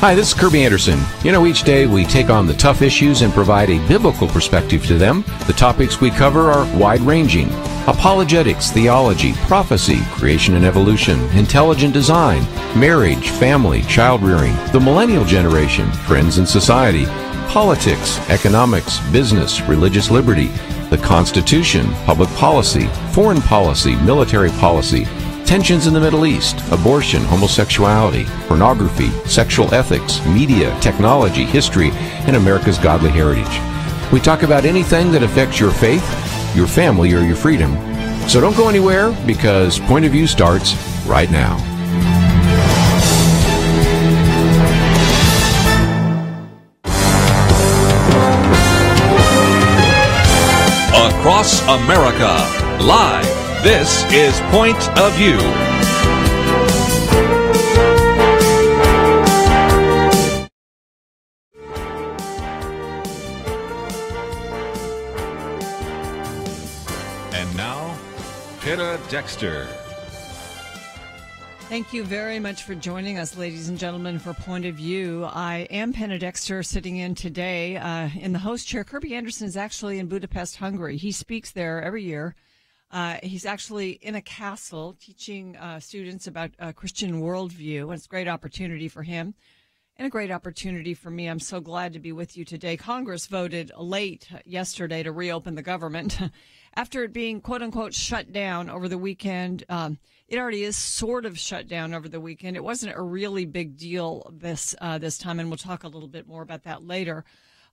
Hi, this is Kirby Anderson. You know, each day we take on the tough issues and provide a biblical perspective to them. The topics we cover are wide-ranging. Apologetics, theology, prophecy, creation and evolution, intelligent design, marriage, family, child-rearing, the millennial generation, trends in society, politics, economics, business, religious liberty, the Constitution, public policy, foreign policy, military policy, tensions in the Middle East, abortion, homosexuality, pornography, sexual ethics, media, technology, history, and America's godly heritage. We talk about anything that affects your faith, your family, or your freedom. So don't go anywhere, because Point of View starts right now. Across America, live. This is Point of View. And now, Penna Dexter. Thank you very much for joining us, ladies and gentlemen, for Point of View. I am Penna Dexter, sitting in today in the host chair. Kirby Anderson is actually in Budapest, Hungary. He speaks there every year. He's actually in a castle teaching students about Christian worldview, and it's a great opportunity for him and a great opportunity for me. I'm so glad to be with you today. Congress voted late yesterday to reopen the government after it being, quote unquote, shut down over the weekend. It already is sort of shut down over the weekend. It wasn't a really big deal this time, and we'll talk a little bit more about that later.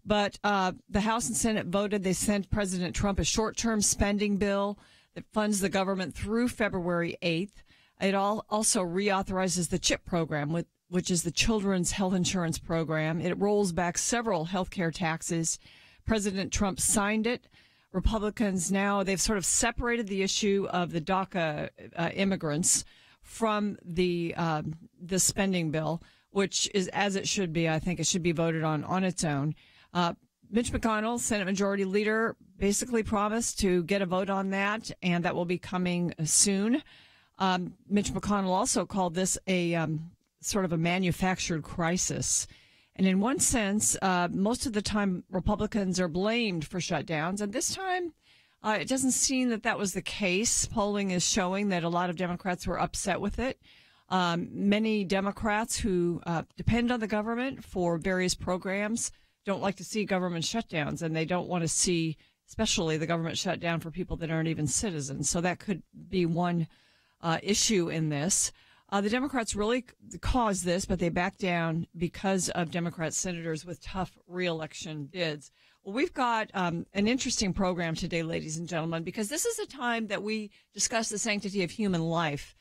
But the House and Senate voted. They sent President Trump a short-term spending bill that funds the government through February 8th. It also reauthorizes the CHIP program, which is the Children's Health Insurance Program. It rolls back several health care taxes. President Trump signed it. Republicans now, they've sort of separated the issue of the DACA immigrants from the spending bill, which is as it should be. I think it should be voted on its own. Mitch McConnell, Senate Majority Leader, basically promised to get a vote on that, and that will be coming soon. Mitch McConnell also called this a sort of a manufactured crisis. And in one sense, most of the time Republicans are blamed for shutdowns, and this time it doesn't seem that was the case. Polling is showing that a lot of Democrats were upset with it. Many Democrats who depend on the government for various programs don't like to see government shutdowns, and they don't want to see, especially the government shutdown for people that aren't even citizens. So that could be one issue in this. The Democrats really caused this, but they backed down because of Democrat senators with tough reelection bids. Well, we've got an interesting program today, ladies and gentlemen, because this is a time that we discuss the sanctity of human life.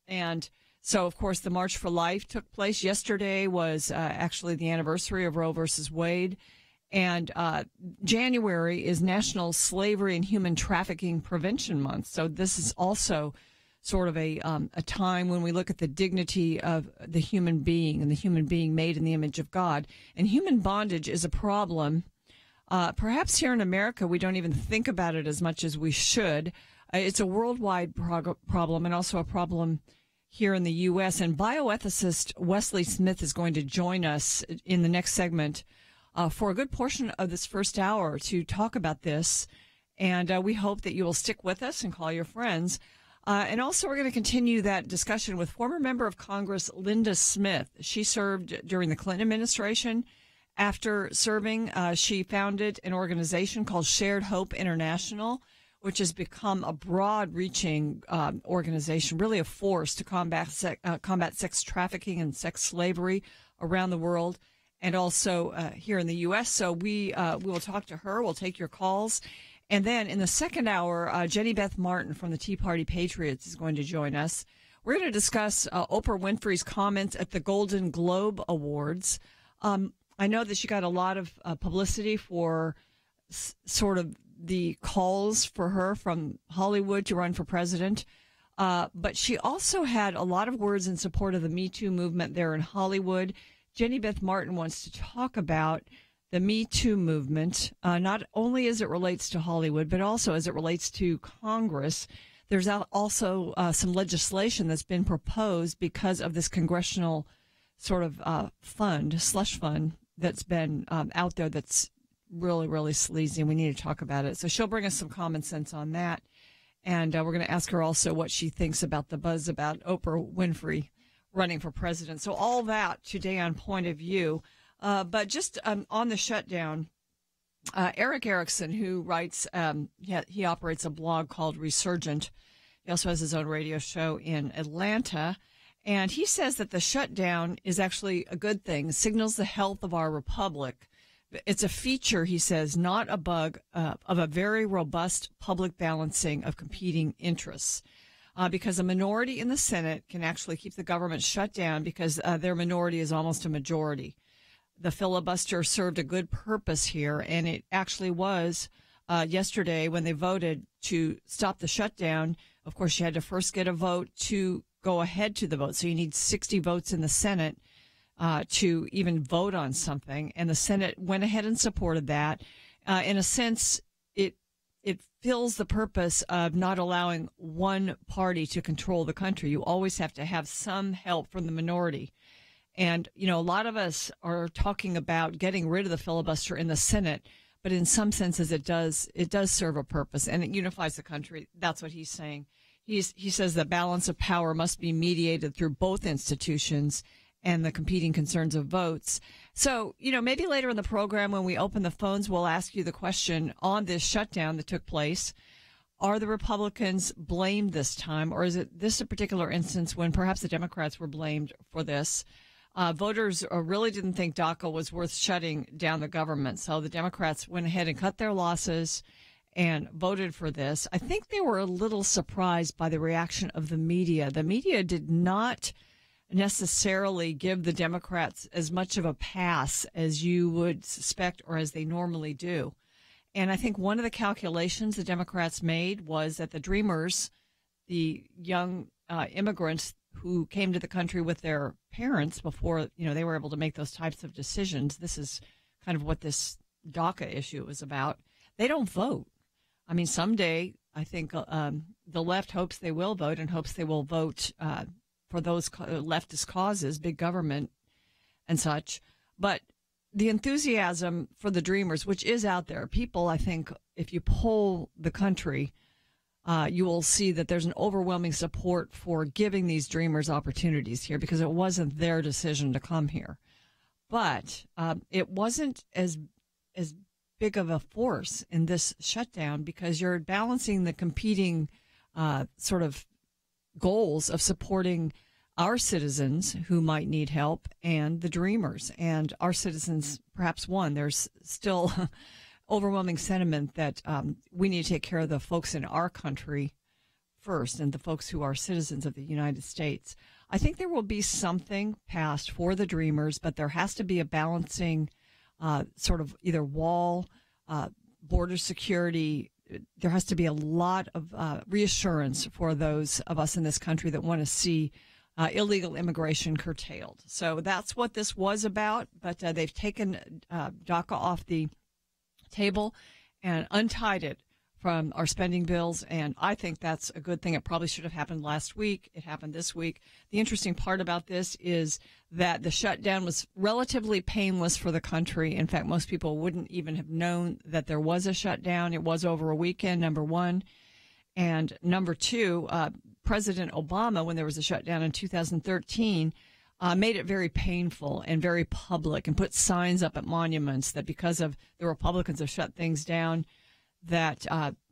And so, of course, the March for Life took place. Yesterday was actually the anniversary of Roe versus Wade. And January is National Slavery and Human Trafficking Prevention Month. So this is also sort of a time when we look at the dignity of the human being and the human being made in the image of God. And human bondage is a problem. Perhaps here in America, we don't even think about it as much as we should. It's a worldwide problem, and also a problem here in the U.S. And bioethicist Wesley Smith is going to join us in the next segment for a good portion of this first hour to talk about this. And we hope that you will stick with us and call your friends. And also, we're going to continue that discussion with former member of Congress Linda Smith. She served during the Clinton administration. After serving, she founded an organization called Shared Hope International, which has become a broad-reaching organization, really a force to combat sex trafficking and sex slavery around the world, and also here in the U.S. So we will talk to her. We'll take your calls. And then in the second hour, Jenny Beth Martin from the Tea Party Patriots is going to join us. We're going to discuss Oprah Winfrey's comments at the Golden Globe Awards. I know that she got a lot of publicity for sort of the calls for her from Hollywood to run for president. But she also had a lot of words in support of the Me Too movement there in Hollywood. Jenny Beth Martin wants to talk about the Me Too movement, not only as it relates to Hollywood, but also as it relates to Congress. There's also some legislation that's been proposed because of this congressional sort of slush fund that's been out there that's really, really sleazy, and we need to talk about it. So she'll bring us some common sense on that. And we're going to ask her also what she thinks about the buzz about Oprah Winfrey running for president. So all that today on Point of View. But just on the shutdown, Eric Erickson, who writes, he operates a blog called Resurgent. He also has his own radio show in Atlanta. And he says that the shutdown is actually a good thing, signals the health of our republic. It's a feature, he says, not a bug of a very robust public balancing of competing interests. Because a minority in the Senate can actually keep the government shut down because their minority is almost a majority. The filibuster served a good purpose here, and it actually was yesterday when they voted to stop the shutdown. Of course, you had to first get a vote to go ahead to the vote. So you need 60 votes in the Senate to even vote on something. And the Senate went ahead and supported that. In a sense, it fills the purpose of not allowing one party to control the country. You always have to have some help from the minority. And, you know, a lot of us are talking about getting rid of the filibuster in the Senate, but in some senses it does serve a purpose, and it unifies the country. That's what he's saying. He says the balance of power must be mediated through both institutions and the competing concerns of votes. So, you know, maybe later in the program when we open the phones, we'll ask you the question on this shutdown that took place. Are the Republicans blamed this time, or is it this a particular instance when perhaps the Democrats were blamed for this? Voters really didn't think DACA was worth shutting down the government, so the Democrats went ahead and cut their losses and voted for this. I think they were a little surprised by the reaction of the media. The media did not necessarily give the Democrats as much of a pass as you would suspect or as they normally do. And I think one of the calculations the Democrats made was that the Dreamers, the young immigrants who came to the country with their parents before, you know, they were able to make those types of decisions. This is kind of what this DACA issue is about. They don't vote. I mean, someday I think the left hopes they will vote and hopes they will vote for those leftist causes, big government and such. But the enthusiasm for the Dreamers, which is out there, people, I think, if you poll the country, you will see that there's an overwhelming support for giving these Dreamers opportunities here because it wasn't their decision to come here. But it wasn't as big of a force in this shutdown because you're balancing the competing sort of goals of supporting our citizens who might need help and the Dreamers. And our citizens perhaps won. There's still overwhelming sentiment that we need to take care of the folks in our country first and the folks who are citizens of the United States. I think there will be something passed for the Dreamers, but there has to be a balancing sort of either wall, border security. There has to be a lot of reassurance for those of us in this country that want to see illegal immigration curtailed. So that's what this was about, but they've taken DACA off the table and untied it from our spending bills, and I think that's a good thing. It probably should have happened last week. It happened this week. The interesting part about this is that the shutdown was relatively painless for the country. In fact, most people wouldn't even have known that there was a shutdown. It was over a weekend, number one. And number two, President Obama, when there was a shutdown in 2013, made it very painful and very public and put signs up at monuments that because of the Republicans have shut things down, that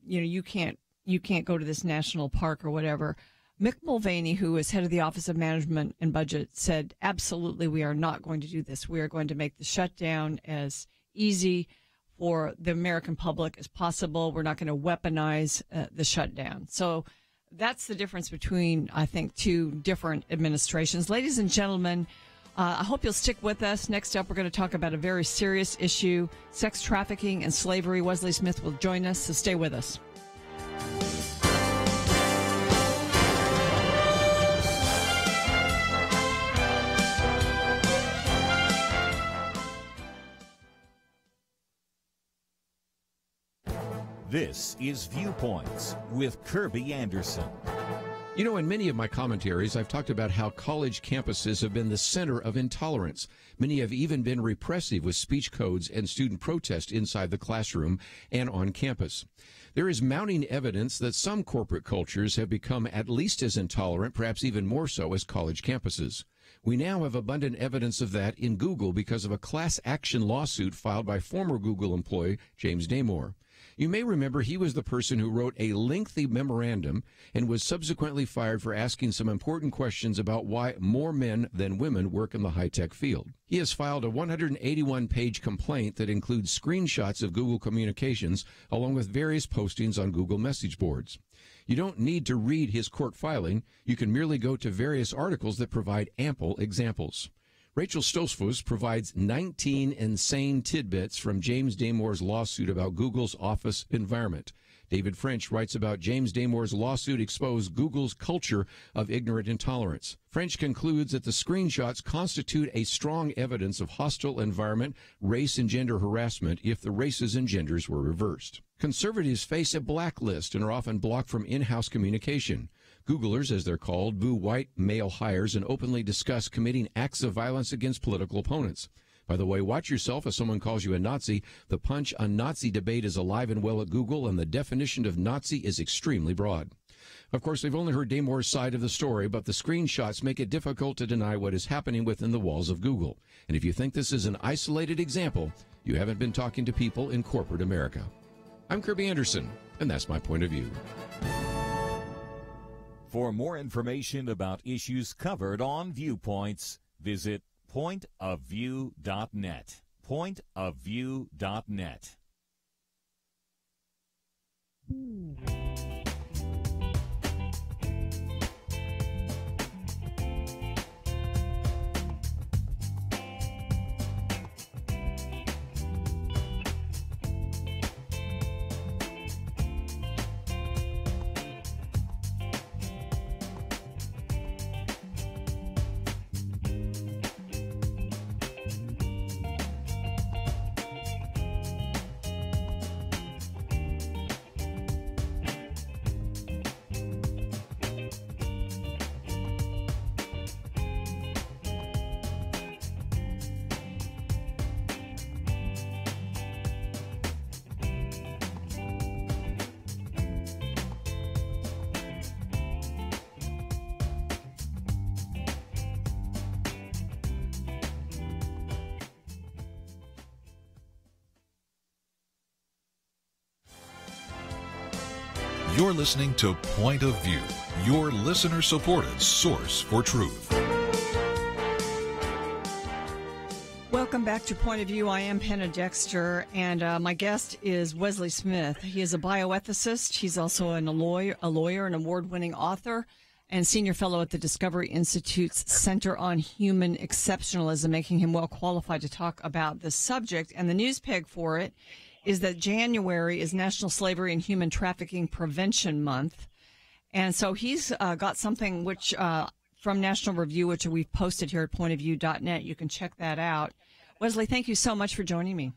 you can't go to this national park or whatever. Mick Mulvaney, who is head of the Office of Management and Budget, said, absolutely, we are not going to do this. We are going to make the shutdown as easy for the American public as possible. We're not going to weaponize the shutdown. So that's the difference between, I think, two different administrations. Ladies and gentlemen, I hope you'll stick with us. Next up, we're going to talk about a very serious issue, sex trafficking and slavery. Wesley Smith will join us, so stay with us. This is Viewpoints with Kirby Anderson. You know, in many of my commentaries, I've talked about how college campuses have been the center of intolerance. Many have even been repressive with speech codes and student protest inside the classroom and on campus. There is mounting evidence that some corporate cultures have become at least as intolerant, perhaps even more so, as college campuses. We now have abundant evidence of that in Google because of a class action lawsuit filed by former Google employee James Damore. You may remember he was the person who wrote a lengthy memorandum and was subsequently fired for asking some important questions about why more men than women work in the high-tech field. He has filed a 181-page complaint that includes screenshots of Google communications along with various postings on Google message boards. You don't need to read his court filing. You can merely go to various articles that provide ample examples. Rachel Stoltzfus provides 19 insane tidbits from James Damore's lawsuit about Google's office environment. David French writes about James Damore's lawsuit exposed Google's culture of ignorant intolerance. French concludes that the screenshots constitute a strong evidence of hostile environment, race, and gender harassment if the races and genders were reversed. Conservatives face a blacklist and are often blocked from in-house communication. Googlers, as they're called, boo white male hires and openly discuss committing acts of violence against political opponents. By the way, watch yourself if someone calls you a Nazi. The punch on Nazi debate is alive and well at Google, and the definition of Nazi is extremely broad. Of course, we've only heard Damore's side of the story, but the screenshots make it difficult to deny what is happening within the walls of Google. And if you think this is an isolated example, you haven't been talking to people in corporate America. I'm Kirby Anderson, and that's my point of view. For more information about issues covered on Viewpoints, visit pointofview.net. Pointofview.net. You're listening to Point of View, your listener-supported source for truth. Welcome back to Point of View. I am Penna Dexter, and my guest is Wesley Smith. He is a bioethicist. He's also a lawyer, an award-winning author, and senior fellow at the Discovery Institute's Center on Human Exceptionalism, making him well qualified to talk about this subject. And the news peg for it is that January is National Slavery and Human Trafficking Prevention Month. And so he's got something which from National Review, which we've posted here at pointofview.net. You can check that out. Wesley, thank you so much for joining me.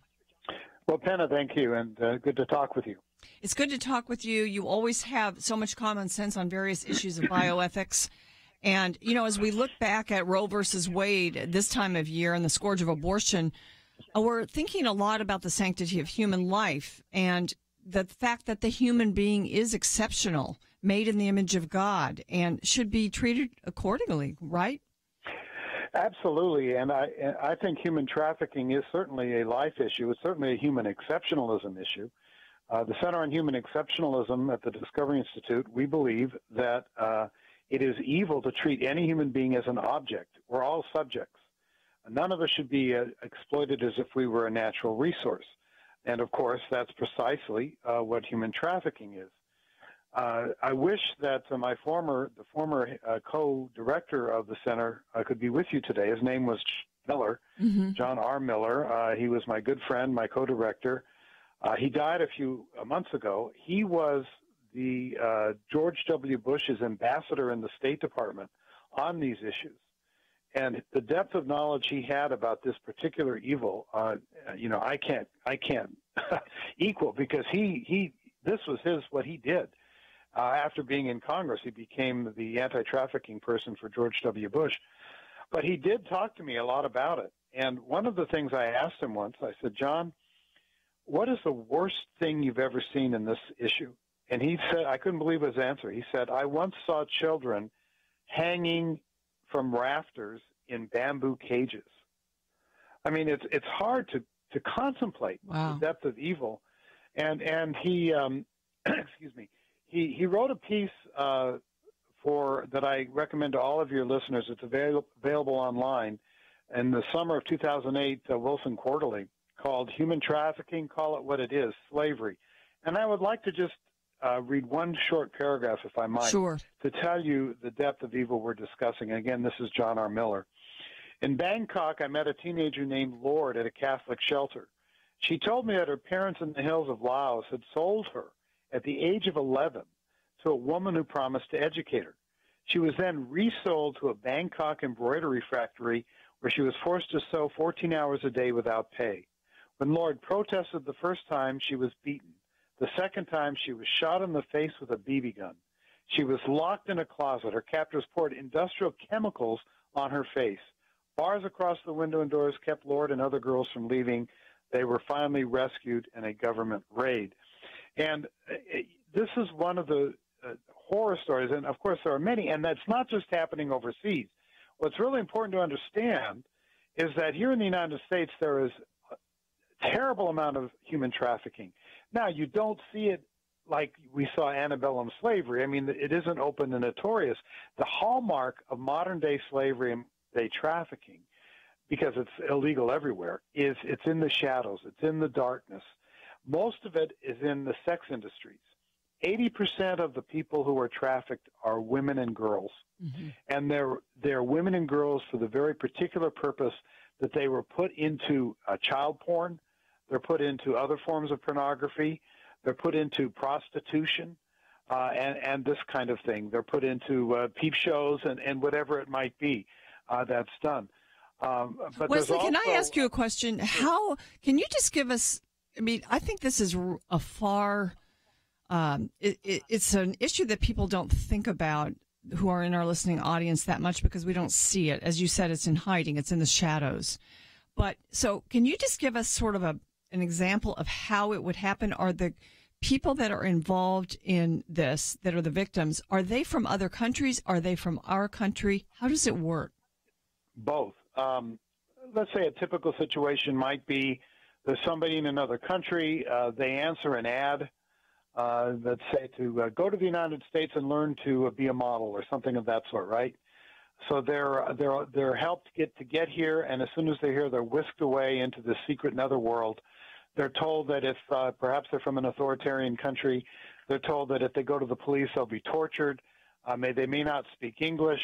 Well, Penna, thank you, and good to talk with you. It's good to talk with you. You always have so much common sense on various issues of bioethics. And, you know, as we look back at Roe versus Wade this time of year and the scourge of abortion, we're thinking a lot about the sanctity of human life and the fact that the human being is exceptional, made in the image of God, and should be treated accordingly, right? Absolutely, and I think human trafficking is certainly a life issue. It's certainly a human exceptionalism issue. The Center on Human Exceptionalism at the Discovery Institute, we believe that it is evil to treat any human being as an object. We're all subjects. None of us should be exploited as if we were a natural resource. And, of course, that's precisely what human trafficking is. I wish that the former co-director of the center could be with you today. His name was Miller, John R. Miller. He was my good friend, my co-director. He died a few months ago. He was the George W. Bush's ambassador in the State Department on these issues. And the depth of knowledge he had about this particular evil, I can't equal, because this was what he did. After being in Congress, he became the anti-trafficking person for George W. Bush. But he did talk to me a lot about it. And one of the things I asked him once, I said, John, what is the worst thing you've ever seen in this issue? And he said, I couldn't believe his answer. He said, I once saw children hanging from rafters in bamboo cages. I mean, it's hard to contemplate the depth of evil. And he, excuse me, he wrote a piece that I recommend to all of your listeners. It's available online in the summer of 2008, Wilson Quarterly, called Human Trafficking, Call It What It Is, Slavery. And I would like to just read one short paragraph, if I might, Sure, to tell you the depth of evil we're discussing. And again, this is John R. Miller. In Bangkok, I met a teenager named Lord at a Catholic shelter. She told me that her parents in the hills of Laos had sold her at the age of 11 to a woman who promised to educate her. She was then resold to a Bangkok embroidery factory where she was forced to sew 14 hours a day without pay. When Lord protested the first time, she was beaten. The second time, she was shot in the face with a BB gun. She was locked in a closet. Her captors poured industrial chemicals on her face. Bars across the window and doors kept Lord and other girls from leaving. They were finally rescued in a government raid. And this is one of the horror stories, and of course there are many, and that's not just happening overseas. What's really important to understand is that here in the United States there is a terrible amount of human trafficking. Now, you don't see it like we saw antebellum slavery. I mean, it isn't open and notorious. The hallmark of modern-day slavery and day trafficking, because it's illegal everywhere, is it's in the shadows. It's in the darkness. Most of it is in the sex industries. 80% of the people who are trafficked are women and girls. Mm-hmm. And they're women and girls for the very particular purpose that they were put into child porn. They're put into other forms of pornography. They're put into prostitution and this kind of thing. They're put into peep shows and whatever it might be that's done. But Wesley, can I ask you a question? How can you just give us? I mean, I think this is a far. It's an issue that people don't think about who are in our listening audience that much because we don't see it. As you said, it's in hiding. It's in the shadows. But so can you just give us sort of an example of how it would happen? Are the people that are involved in this, that are the victims, are they from other countries? Are they from our country? How does it work? Both. Let's say a typical situation might be there's somebody in another country. They answer an ad. Let's say to go to the United States and learn to be a model or something of that sort, right? So they're helped get here, and as soon as they're here, they're whisked away into the secret netherworld. They're told that if perhaps they're from an authoritarian country, they're told that if they go to the police, they'll be tortured. They may not speak English,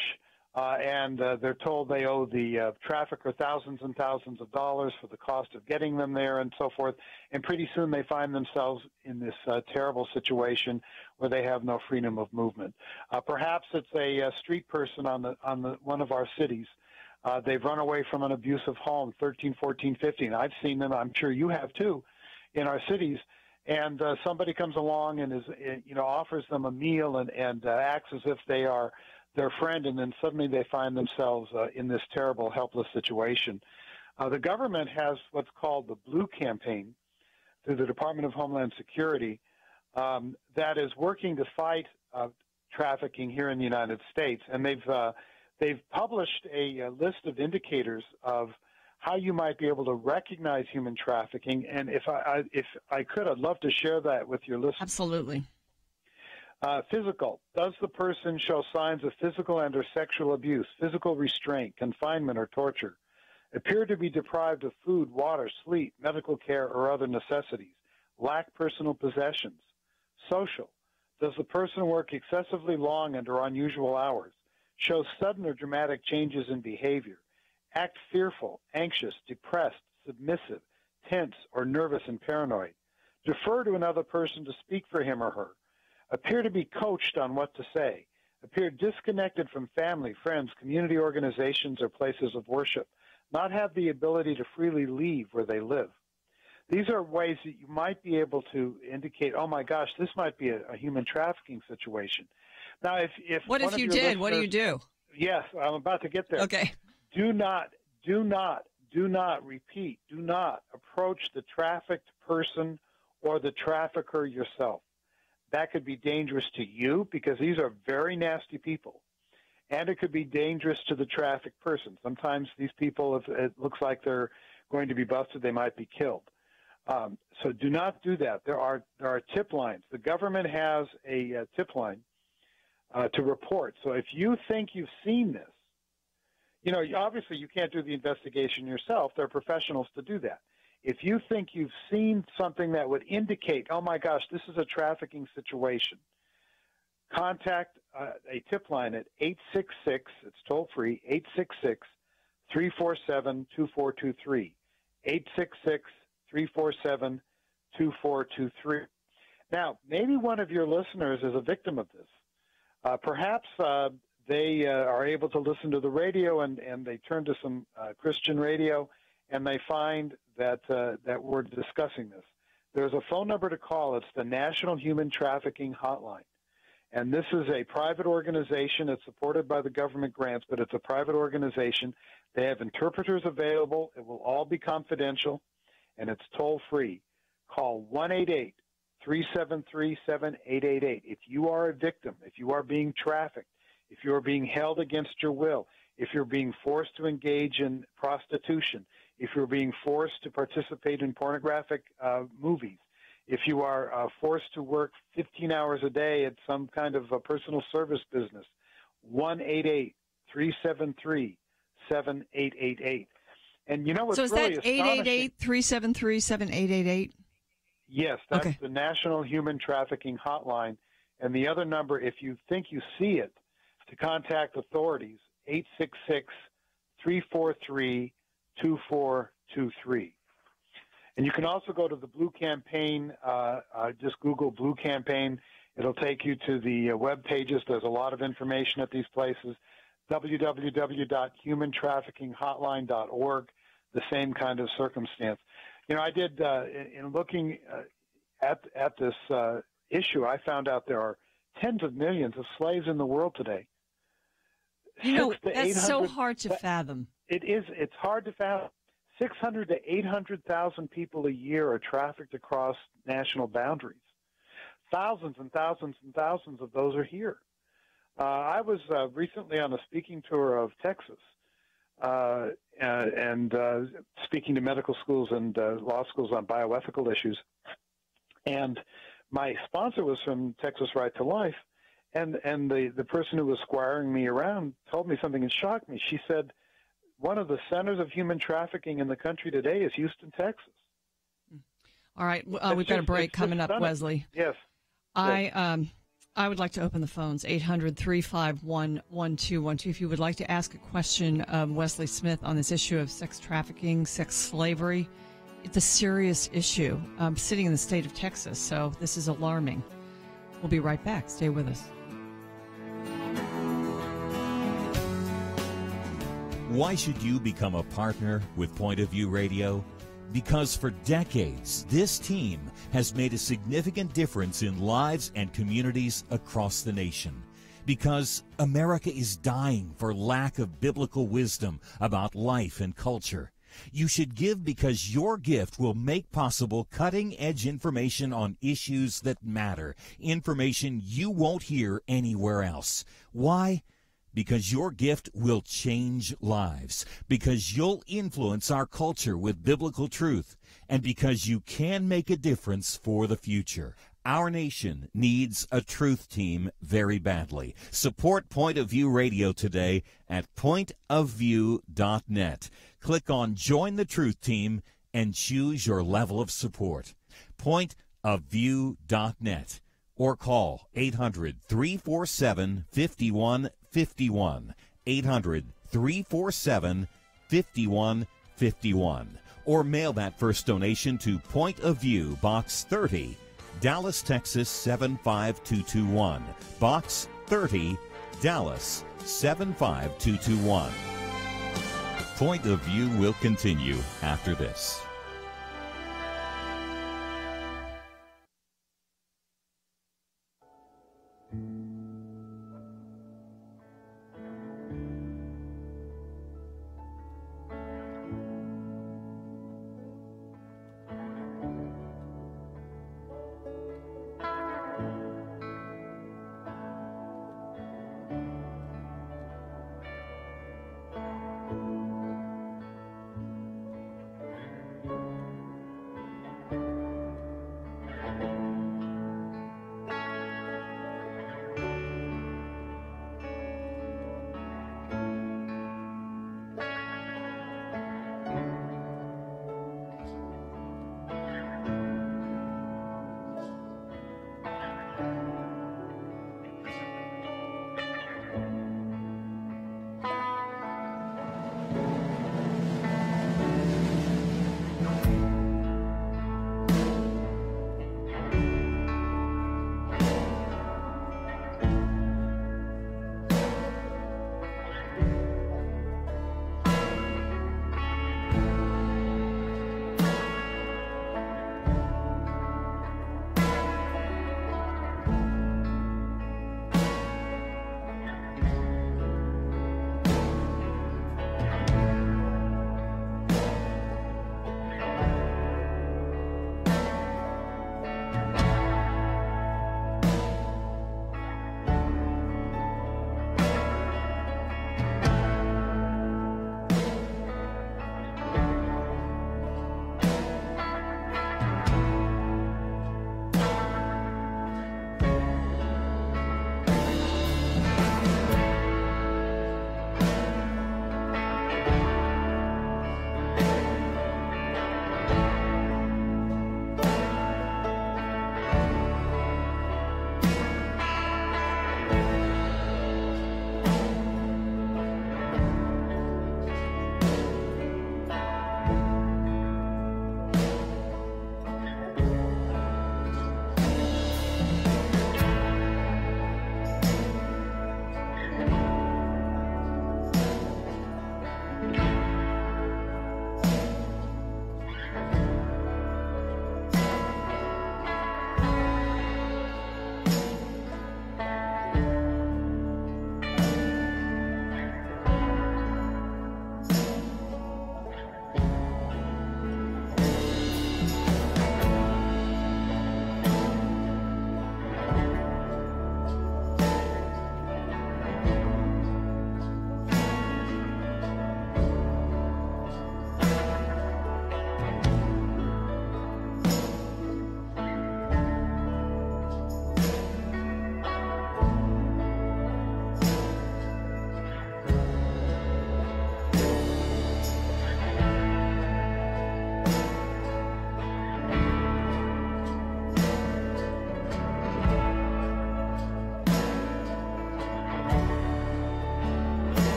and they're told they owe the trafficker thousands and thousands of dollars for the cost of getting them there and so forth. And pretty soon they find themselves in this terrible situation where they have no freedom of movement. Perhaps it's a street person on one of our cities. They've run away from an abusive home, 13, 14, 15. I've seen them. I'm sure you have too, in our cities. And somebody comes along and offers them a meal and acts as if they are their friend, and then suddenly they find themselves in this terrible, helpless situation. The government has what's called the Blue Campaign through the Department of Homeland Security that is working to fight trafficking here in the United States, and they've published a list of indicators of how you might be able to recognize human trafficking. And if I could, I'd love to share that with your listeners. Absolutely. Physical. Does the person show signs of physical and or sexual abuse, physical restraint, confinement, or torture? Appear to be deprived of food, water, sleep, medical care, or other necessities? Lack personal possessions? Social. Does the person work excessively long and or unusual hours? Show sudden or dramatic changes in behavior? Act fearful, anxious, depressed, submissive, tense, or nervous and paranoid? Defer to another person to speak for him or her? Appear to be coached on what to say? Appear disconnected from family, friends, community organizations, or places of worship? Not have the ability to freely leave where they live? These are ways that you might be able to indicate, oh my gosh, this might be a human trafficking situation. Now, if what if you did? What do you do? Yes, I'm about to get there. Okay. Do not approach the trafficked person or the trafficker yourself. That could be dangerous to you because these are very nasty people. And it could be dangerous to the trafficked person. Sometimes these people, if it looks like they're going to be busted, they might be killed. So do not do that. There are tip lines. The government has a tip line to report. So if you think you've seen this, you know, obviously you can't do the investigation yourself. There are professionals to do that. If you think you've seen something that would indicate, oh my gosh, this is a trafficking situation, contact a tip line at 866, it's toll free, 866-347-2423, 866-347-2423. Now, maybe one of your listeners is a victim of this. Perhaps they are able to listen to the radio and they turn to some Christian radio and they find that we're discussing this. There's a phone number to call. It's the National Human Trafficking Hotline. And this is a private organization. It's supported by the government grants, but it's a private organization. They have interpreters available. It will all be confidential, and it's toll-free. Call 1-888-373-7888. If you are a victim, if you are being trafficked, if you are being held against your will, if you're being forced to engage in prostitution, if you're being forced to participate in pornographic movies, if you are forced to work 15 hours a day at some kind of a personal service business, 1-888-373-7888. And you know what's really astonishing? So is that 888-373-7888? Yes, that's the National Human Trafficking Hotline. And the other number, if you think you see it, to contact authorities, 866-343-2423. And you can also go to the Blue Campaign. Just Google Blue Campaign. It'll take you to the web pages. There's a lot of information at these places. www.humantraffickinghotline.org, the same kind of circumstance. You know, I did, in looking at this issue, I found out there are tens of millions of slaves in the world today. You know, that's so hard to fathom. It is. It's hard to fathom. 600 to 800,000 people a year are trafficked across national boundaries. Thousands and thousands and thousands of those are here. I was recently on a speaking tour of Texas and speaking to medical schools and law schools on bioethical issues. And my sponsor was from Texas Right to Life, and the person who was squiring me around told me something that shocked me. She said, one of the centers of human trafficking in the country today is Houston, Texas. All right. We've got a break coming up, Wesley. Yes. I would like to open the phones, 800-351-1212. If you would like to ask a question of Wesley Smith on this issue of sex trafficking, sex slavery, it's a serious issue. I'm sitting in the state of Texas, so this is alarming. We'll be right back. Stay with us. Why should you become a partner with Point of View Radio? Because for decades, this team has made a significant difference in lives and communities across the nation. Because America is dying for lack of biblical wisdom about life and culture. You should give because your gift will make possible cutting-edge information on issues that matter, information you won't hear anywhere else. Why? Because your gift will change lives, because you'll influence our culture with biblical truth, and because you can make a difference for the future. Our nation needs a truth team very badly. Support Point of View Radio today at pointofview.net. Click on Join the Truth Team and choose your level of support. Pointofview.net or call 800-347-5151, 800-347-5151, or mail that first donation to Point of View, Box 30, Dallas, Texas 75221, Box 30, Dallas 75221. Point of View will continue after this.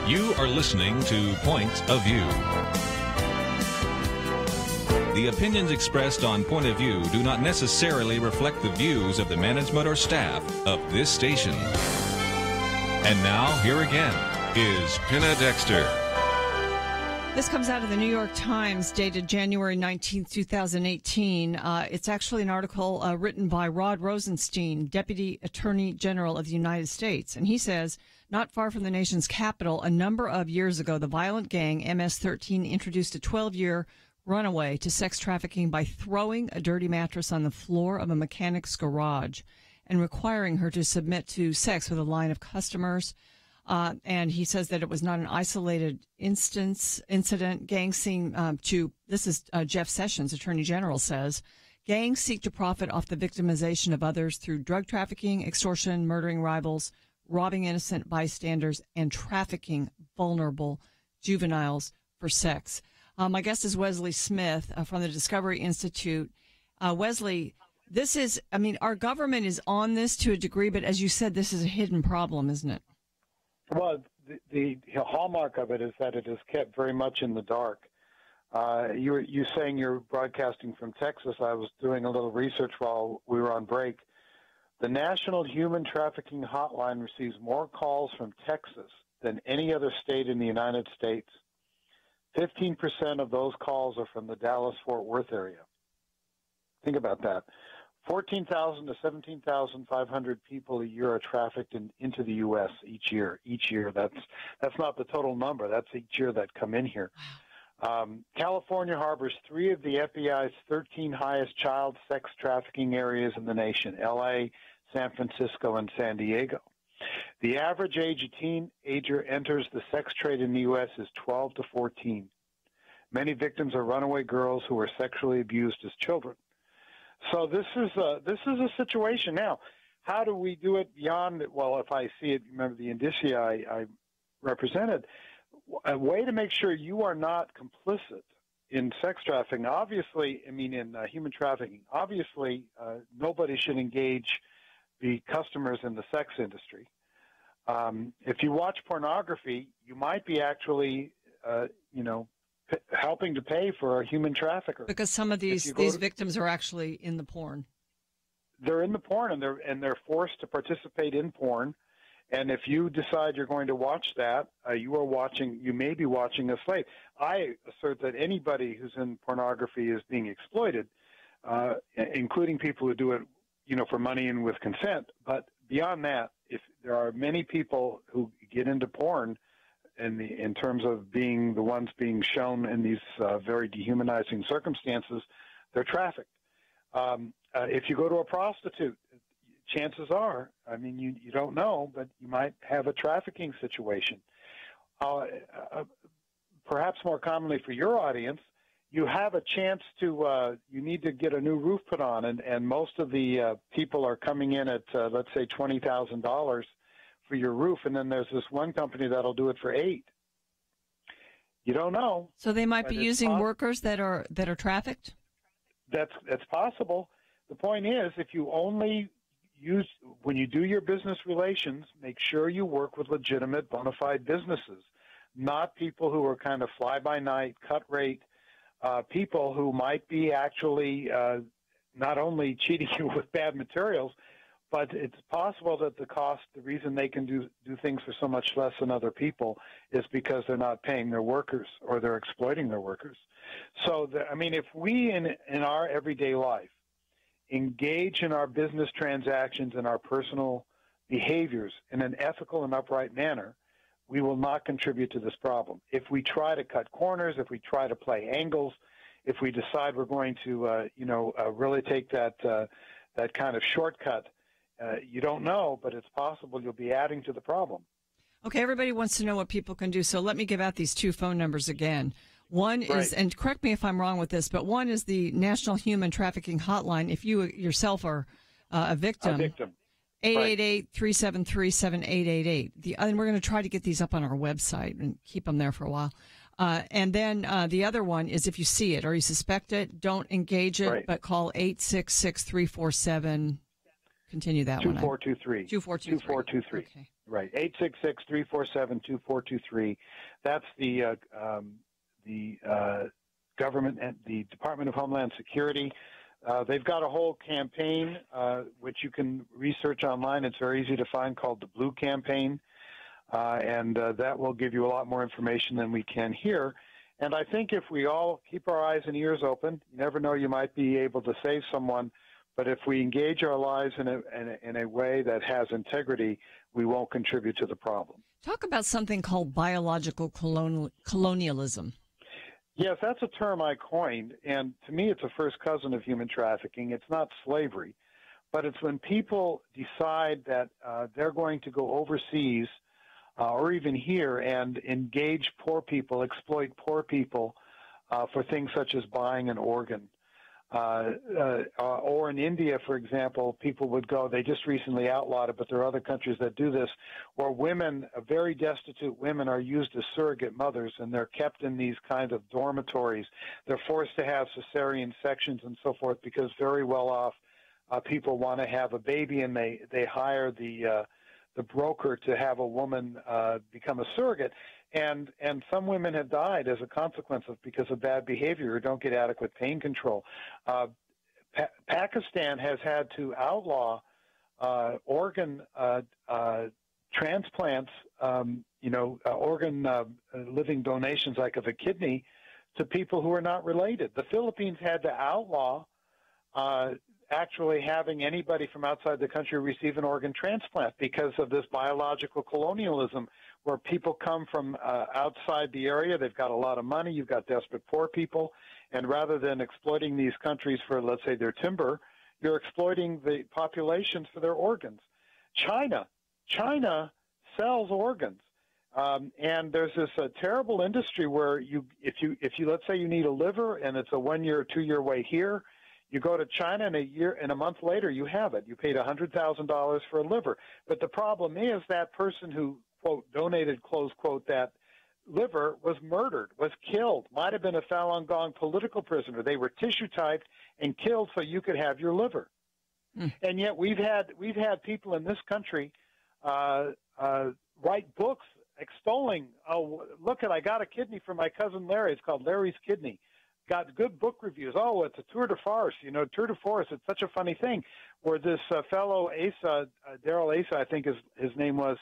You are listening to Point of View. The opinions expressed on Point of View do not necessarily reflect the views of the management or staff of this station. And now, here again, is Penna Dexter. This comes out of the New York Times, dated January 19, 2018. It's actually an article written by Rod Rosenstein, Deputy Attorney General of the United States. And he says, not far from the nation's capital, a number of years ago, the violent gang MS-13 introduced a 12-year runaway to sex trafficking by throwing a dirty mattress on the floor of a mechanic's garage and requiring her to submit to sex with a line of customers. And he says that it was not an isolated incident. Gangs seem this is Jeff Sessions, Attorney General, says, gangs seek to profit off the victimization of others through drug trafficking, extortion, murdering rivals, robbing innocent bystanders, and trafficking vulnerable juveniles for sex. My guest is Wesley Smith from the Discovery Institute. Wesley, this is, our government is on this to a degree, but as you said, this is a hidden problem, isn't it? Well, the hallmark of it is that it is kept very much in the dark. You saying you're broadcasting from Texas. I was doing a little research while we were on break. The National Human Trafficking Hotline receives more calls from Texas than any other state in the United States. 15% of those calls are from the Dallas-Fort Worth area. Think about that. 14,000 to 17,500 people a year are trafficked into the U.S. each year. That's not the total number. That's each year that come in here. California harbors 3 of the FBI's 13 highest child sex trafficking areas in the nation: L.A., San Francisco, and San Diego. The average age a teenager enters the sex trade in the U.S. is 12 to 14. Many victims are runaway girls who were sexually abused as children. So this is a situation. Now, how do we do it beyond? Well, if I see it, remember the indicia I represented. A way to make sure you are not complicit in sex trafficking. Obviously, in human trafficking. Obviously, nobody should engage the customers in the sex industry. If you watch pornography, you might be actually, helping to pay for a human trafficker. Because some of these victims are actually in the porn. They're in the porn, and they're forced to participate in porn. And if you decide you're going to watch that, you may be watching a slave. I assert that anybody who's in pornography is being exploited, including people who do it, for money and with consent. But beyond that, if there are many people who get into porn in terms of being the ones being shown in these very dehumanizing circumstances, they're trafficked. If you go to a prostitute, chances are, you don't know, but you might have a trafficking situation. Perhaps more commonly for your audience, you have a chance to, you need to get a new roof put on, and most of the people are coming in at, let's say, $20,000 for your roof, and then there's this one company that'll do it for $8,000. You don't know. So they might be using workers that are trafficked? That's possible. The point is, if you only when you do your business relations, make sure you work with legitimate, bona fide businesses, not people who are kind of fly-by-night, cut-rate people who might be actually not only cheating you with bad materials, but it's possible that the reason they can do things for so much less than other people is because they're not paying their workers or they're exploiting their workers. So, if we in our everyday life engage in our business transactions and our personal behaviors in an ethical and upright manner, we will not contribute to this problem. If we try to cut corners, if we try to play angles, if we decide we're going to, really take that kind of shortcut, you don't know, but it's possible you'll be adding to the problem. Okay, everybody wants to know what people can do, so let me give out these 2 phone numbers again. One is, and correct me if I'm wrong with this, but one is the National Human Trafficking Hotline. If you yourself are a victim. 888-373-7888. And we're going to try to get these up on our website and keep them there for a while. And then the other one is if you see it or you suspect it, don't engage it, but call 866-347. Continue that 2423. 2423. 2423. Okay. Right, 866-347-2423. That's the government and the Department of Homeland Security. They've got a whole campaign, which you can research online. It's very easy to find, called the Blue Campaign. And that will give you a lot more information than we can here. And I think if we all keep our eyes and ears open, you never know, you might be able to save someone. But if we engage our lives in a way that has integrity, we won't contribute to the problem. Talk about something called biological colonialism. Yes, that's a term I coined, and to me it's a first cousin of human trafficking. It's not slavery, but it's when people decide that they're going to go overseas or even here and engage poor people, exploit poor people for things such as buying an organ. Or in India, for example, people would go, they just recently outlawed it, but there are other countries that do this, where women, very destitute women, are used as surrogate mothers, and they're kept in these kind of dormitories. They're forced to have cesarean sections and so forth because very well-off people want to have a baby, and they hire the broker to have a woman become a surrogate. And some women have died as a consequence because of bad behavior or don't get adequate pain control. Pakistan has had to outlaw organ transplants, organ living donations like of a kidney to people who are not related. The Philippines had to outlaw actually having anybody from outside the country receive an organ transplant because of this biological colonialism, where people come from outside the area. They've got a lot of money. You've got desperate poor people. And rather than exploiting these countries for, let's say, their timber, you're exploiting the populations for their organs. China sells organs. And there's this terrible industry where if you let's say you need a liver and it's a 1 year or 2 year wait here, you go to China and a month later you have it. You paid $100,000 for a liver. But the problem is that person who, quote, donated, close quote, that liver was murdered, was killed, might have been a Falun Gong political prisoner. They were tissue typed and killed so you could have your liver. And yet we've had people in this country write books extolling, oh, look, I got a kidney from my cousin Larry. It's called Larry's Kidney. Got good book reviews. Oh, it's a tour de force. Tour de force. It's such a funny thing. Where this fellow Asa, Daryl Asa, I think his name was,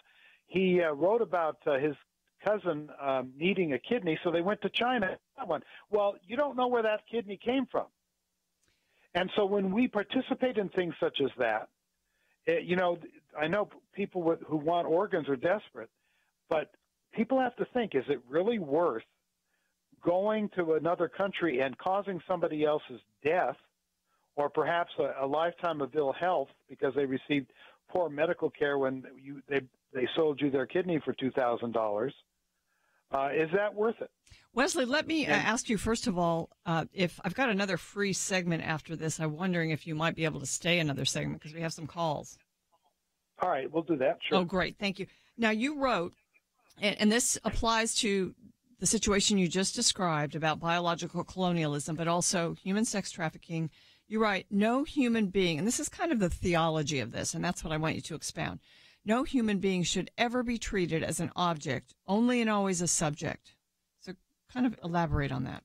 he wrote about his cousin needing a kidney, so they went to China. Well, you don't know where that kidney came from. And so when we participate in things such as that, I know people who want organs are desperate, but people have to think, is it really worth going to another country and causing somebody else's death, or perhaps a lifetime of ill health because they received poor medical care when they sold you their kidney for $2,000? Is that worth it? Wesley, let me ask you, first of all, if I've got another free segment after this, I'm wondering if you might be able to stay another segment because we have some calls. All right, we'll do that. Sure. Oh, great. Thank you. Now, you wrote, and this applies to the situation you just described about biological colonialism, but also human sex trafficking. You write, no human being, and this is kind of the theology of this, and that's what I want you to expound. No human being should ever be treated as an object, only and always a subject. So kind of elaborate on that.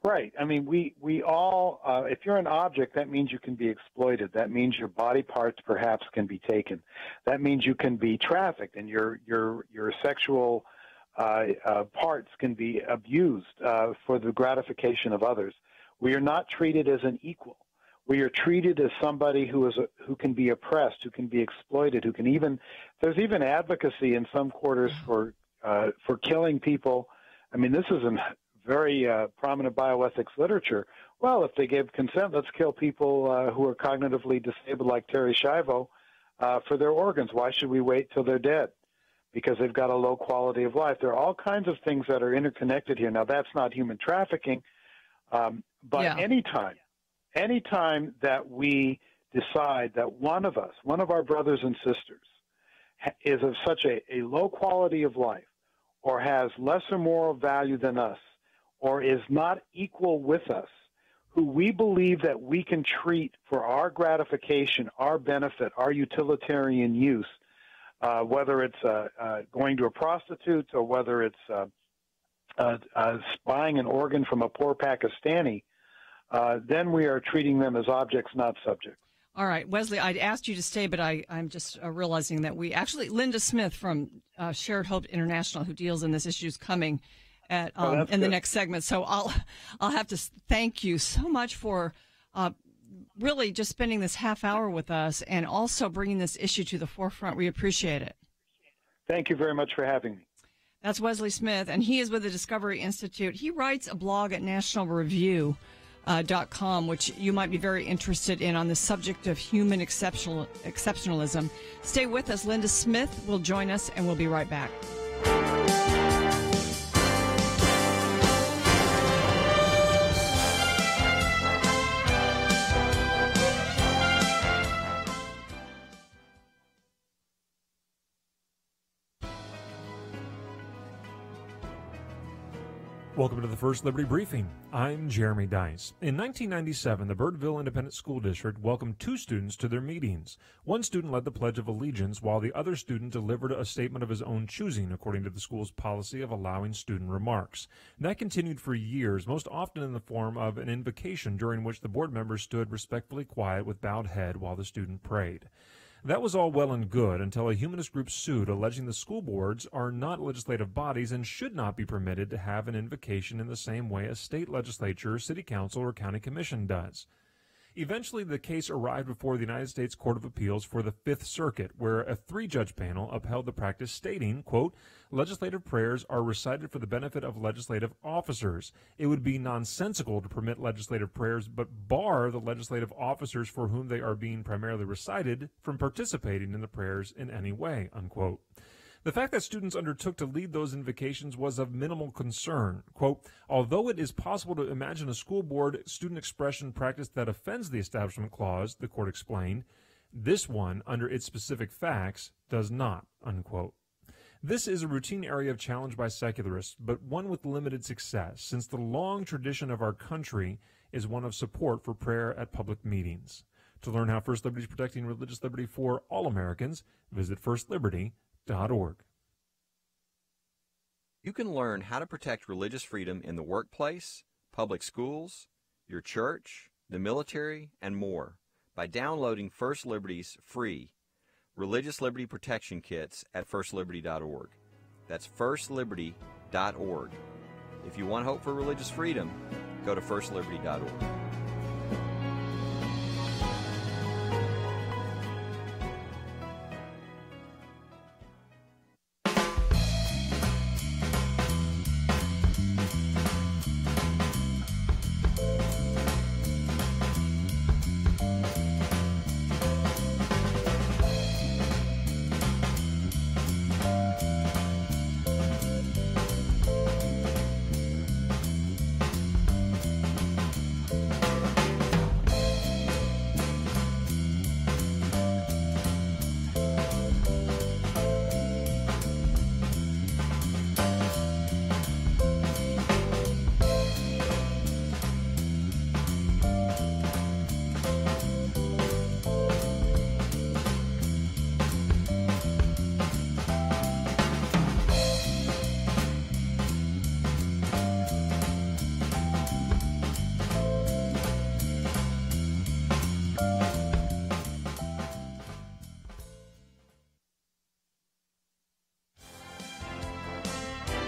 Right. I mean, we all, if you're an object, that means you can be exploited. That means your body parts perhaps can be taken. That means you can be trafficked, and your sexual parts can be abused for the gratification of others. We are not treated as an equal. We are treated as somebody who can be oppressed, who can be exploited, who can even, there's even advocacy in some quarters for killing people. I mean, this is in very prominent bioethics literature. Well, if they give consent, let's kill people who are cognitively disabled like Terry Schiavo for their organs. Why should we wait till they're dead? Because they've got a low quality of life. There are all kinds of things that are interconnected here. Now, that's not human trafficking, but yeah. Anytime that we decide that one of our brothers and sisters is of such a low quality of life, or has lesser moral value than us, or is not equal with us, who we believe that we can treat for our gratification, our benefit, our utilitarian use, whether it's going to a prostitute or whether it's buying an organ from a poor Pakistani, then we are treating them as objects, not subjects. All right, Wesley, I'd asked you to stay, but I'm just realizing that Linda Smith from Shared Hope International, who deals in this issue, is coming at in the next segment. So I'll have to thank you so much for really just spending this half hour with us and also bringing this issue to the forefront. We appreciate it. Thank you very much for having me. That's Wesley Smith, and he is with the Discovery Institute. He writes a blog at nationalreview.com, which you might be very interested in on the subject of human exceptionalism. Stay with us. Linda Smith will join us, and we'll be right back. Welcome to the First Liberty Briefing. I'm Jeremy Dice. In 1997, the Birdville Independent School District welcomed 2 students to their meetings. One student led the Pledge of Allegiance, while the other student delivered a statement of his own choosing, according to the school's policy of allowing student remarks. And that continued for years, most often in the form of an invocation during which the board members stood respectfully quiet with bowed head while the student prayed. That was all well and good until a humanist group sued, alleging the school boards are not legislative bodies and should not be permitted to have an invocation in the same way a state legislature, city council, or county commission does. Eventually, the case arrived before the United States Court of Appeals for the Fifth Circuit, where a 3-judge panel upheld the practice, stating, quote, legislative prayers are recited for the benefit of legislative officers. It would be nonsensical to permit legislative prayers but bar the legislative officers for whom they are being primarily recited from participating in the prayers in any way, unquote. The fact that students undertook to lead those invocations was of minimal concern. Quote, although it is possible to imagine a school board student expression practice that offends the Establishment Clause, the court explained, this one, under its specific facts, does not, unquote. This is a routine area of challenge by secularists, but one with limited success, since the long tradition of our country is one of support for prayer at public meetings. To learn how First Liberty is protecting religious liberty for all Americans, visit firstliberty.org. You can learn how to protect religious freedom in the workplace, public schools, your church, the military, and more by downloading First Liberty's free Religious Liberty Protection Kits at firstliberty.org. That's firstliberty.org. If you want hope for religious freedom, go to firstliberty.org.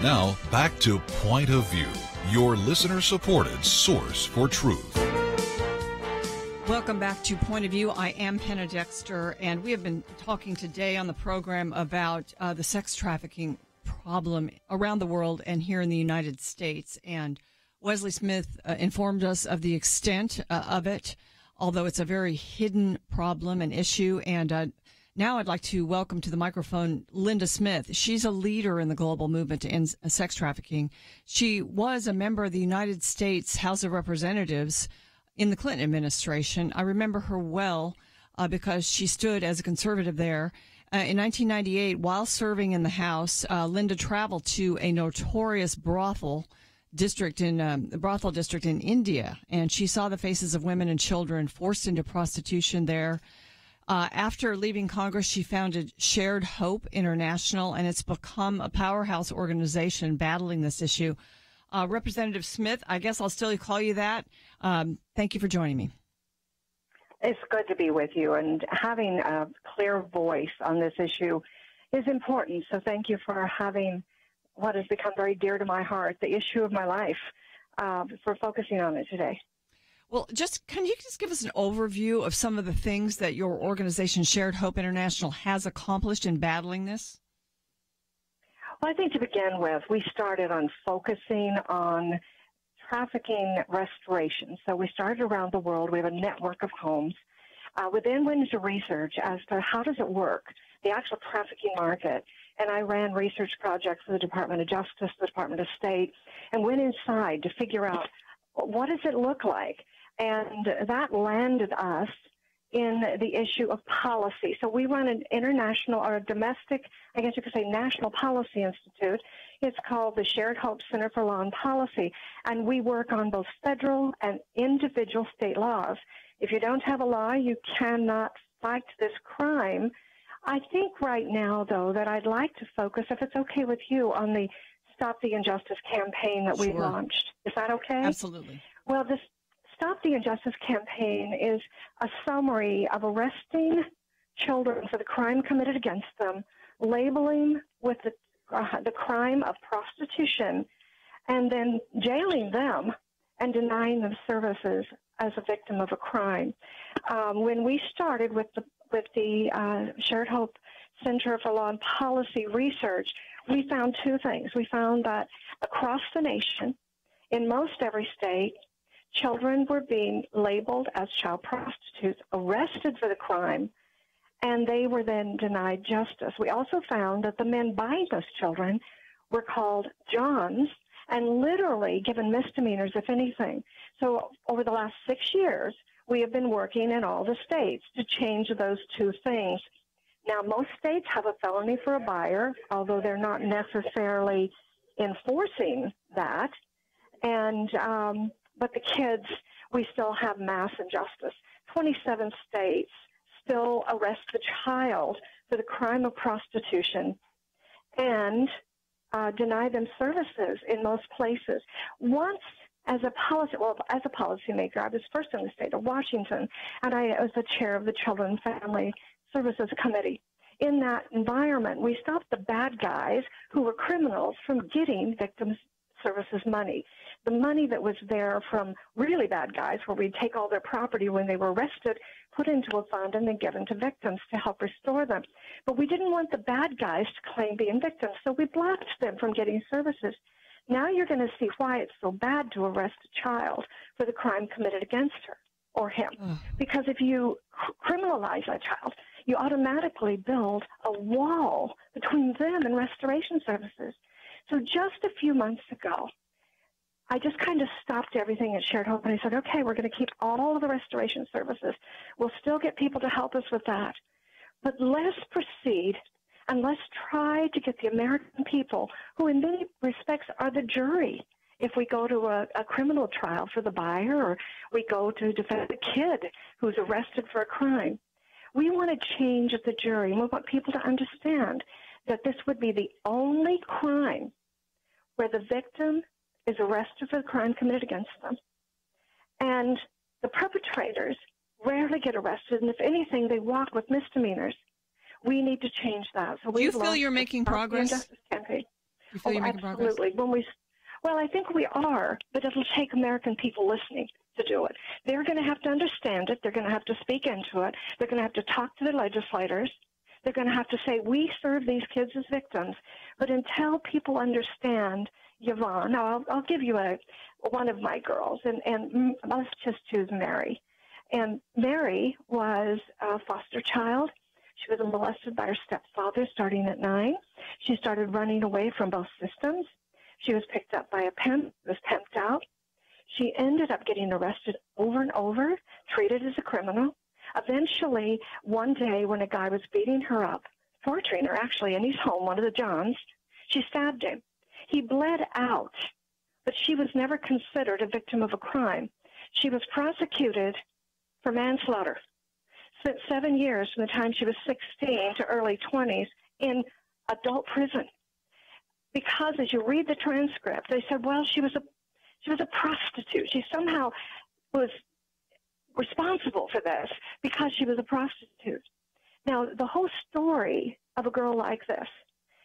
Now, back to Point of View, your listener-supported source for truth. Welcome back to Point of View. I am Penna Dexter, and we have been talking today on the program about the sex trafficking problem around the world and here in the United States. And Wesley Smith informed us of the extent of it, although it's a very hidden problem and issue. And now I'd like to welcome to the microphone Linda Smith. She's a leader in the global movement to end sex trafficking. She was a member of the United States House of Representatives in the Clinton administration. I remember her well because she stood as a conservative there. In 1998, while serving in the House, Linda traveled to a notorious brothel district in India, and she saw the faces of women and children forced into prostitution there. After leaving Congress, she founded Shared Hope International, and it's become a powerhouse organization battling this issue. Representative Smith, I guess I'll still call you that. Thank you for joining me. It's good to be with you, and having a clear voice on this issue is important. So thank you for having what has become very dear to my heart, the issue of my life, for focusing on it today. Well, can you just give us an overview of some of the things that your organization, Shared Hope International, has accomplished in battling this? Well, I think to begin with, we started on focusing on trafficking restoration. So we started around the world. We have a network of homes. Within went into research as to how does it work, the actual trafficking market. And I ran research projects for the Department of Justice, the Department of State, and went inside to figure out what does it look like. And that landed us in the issue of policy. So we run an international or a domestic, I guess you could say, National Policy Institute. It's called the Shared Hope Center for Law and Policy, and we work on both federal and individual state laws. If you don't have a law, you cannot fight this crime. I think right now, though, that I'd like to focus, if it's okay with you, on the Stop the Injustice campaign that we launched. Is that okay? Absolutely. Well, this Stop the Injustice campaign is a summary of arresting children for the crime committed against them, labeling with the crime of prostitution, and then jailing them and denying them services as a victim of a crime. When we started with the Shared Hope Center for Law and Policy Research, we found two things. We found that across the nation, in most every state, children were being labeled as child prostitutes, arrested for the crime, and they were then denied justice. We also found that the men buying those children were called Johns and literally given misdemeanors, if anything. So over the last 6 years, we have been working in all the states to change those two things. Now, most states have a felony for a buyer, although they're not necessarily enforcing that. And but the kids, we still have mass injustice. 27 states still arrest the child for the crime of prostitution and deny them services in most places. Once, as a policymaker, I was first in the state of Washington, and I was the chair of the Children and Family Services Committee. In that environment, we stopped the bad guys who were criminals from getting victims' services money. The money that was there from really bad guys, where we'd take all their property when they were arrested, put into a fund, and then given to victims to help restore them. But we didn't want the bad guys to claim being victims, so we blocked them from getting services. Now you're going to see why it's so bad to arrest a child for the crime committed against her or him. Because if you criminalize a child, you automatically build a wall between them and restoration services. So just a few months ago, I just kind of stopped everything at Shared Hope, and I said, okay, we're going to keep all of the restoration services. We'll still get people to help us with that. But let us proceed, and let's try to get the American people, who in many respects are the jury, if we go to a criminal trial for the buyer, or we go to defend a kid who's arrested for a crime. We want to change the jury, and we want people to understand that this would be the only crime where the victim is arrested for the crime committed against them. And the perpetrators rarely get arrested, and if anything, they walk with misdemeanors. We need to change that. So do you feel you're making progress? You feel you're making progress? Absolutely. Well, I think we are, but it'll take American people listening to do it. They're going to have to understand it. They're going to have to speak into it. They're going to have to talk to the legislators. They're going to have to say, we serve these kids as victims. But until people understand, Yvonne, now I'll give you one of my girls, and let's just choose Mary. And Mary was a foster child. She was molested by her stepfather starting at 9. She started running away from both systems. She was picked up by a pimp, was pimped out. She ended up getting arrested over and over, treated as a criminal. Eventually, one day when a guy was beating her up, torturing her actually in his home, one of the Johns, she stabbed him. He bled out, but she was never considered a victim of a crime. She was prosecuted for manslaughter. spent 7 years from the time she was 16 to early 20s in adult prison. Because as you read the transcript, they said, well, she was a prostitute. She somehow was responsible for this because she was a prostitute. Now, the whole story of a girl like this,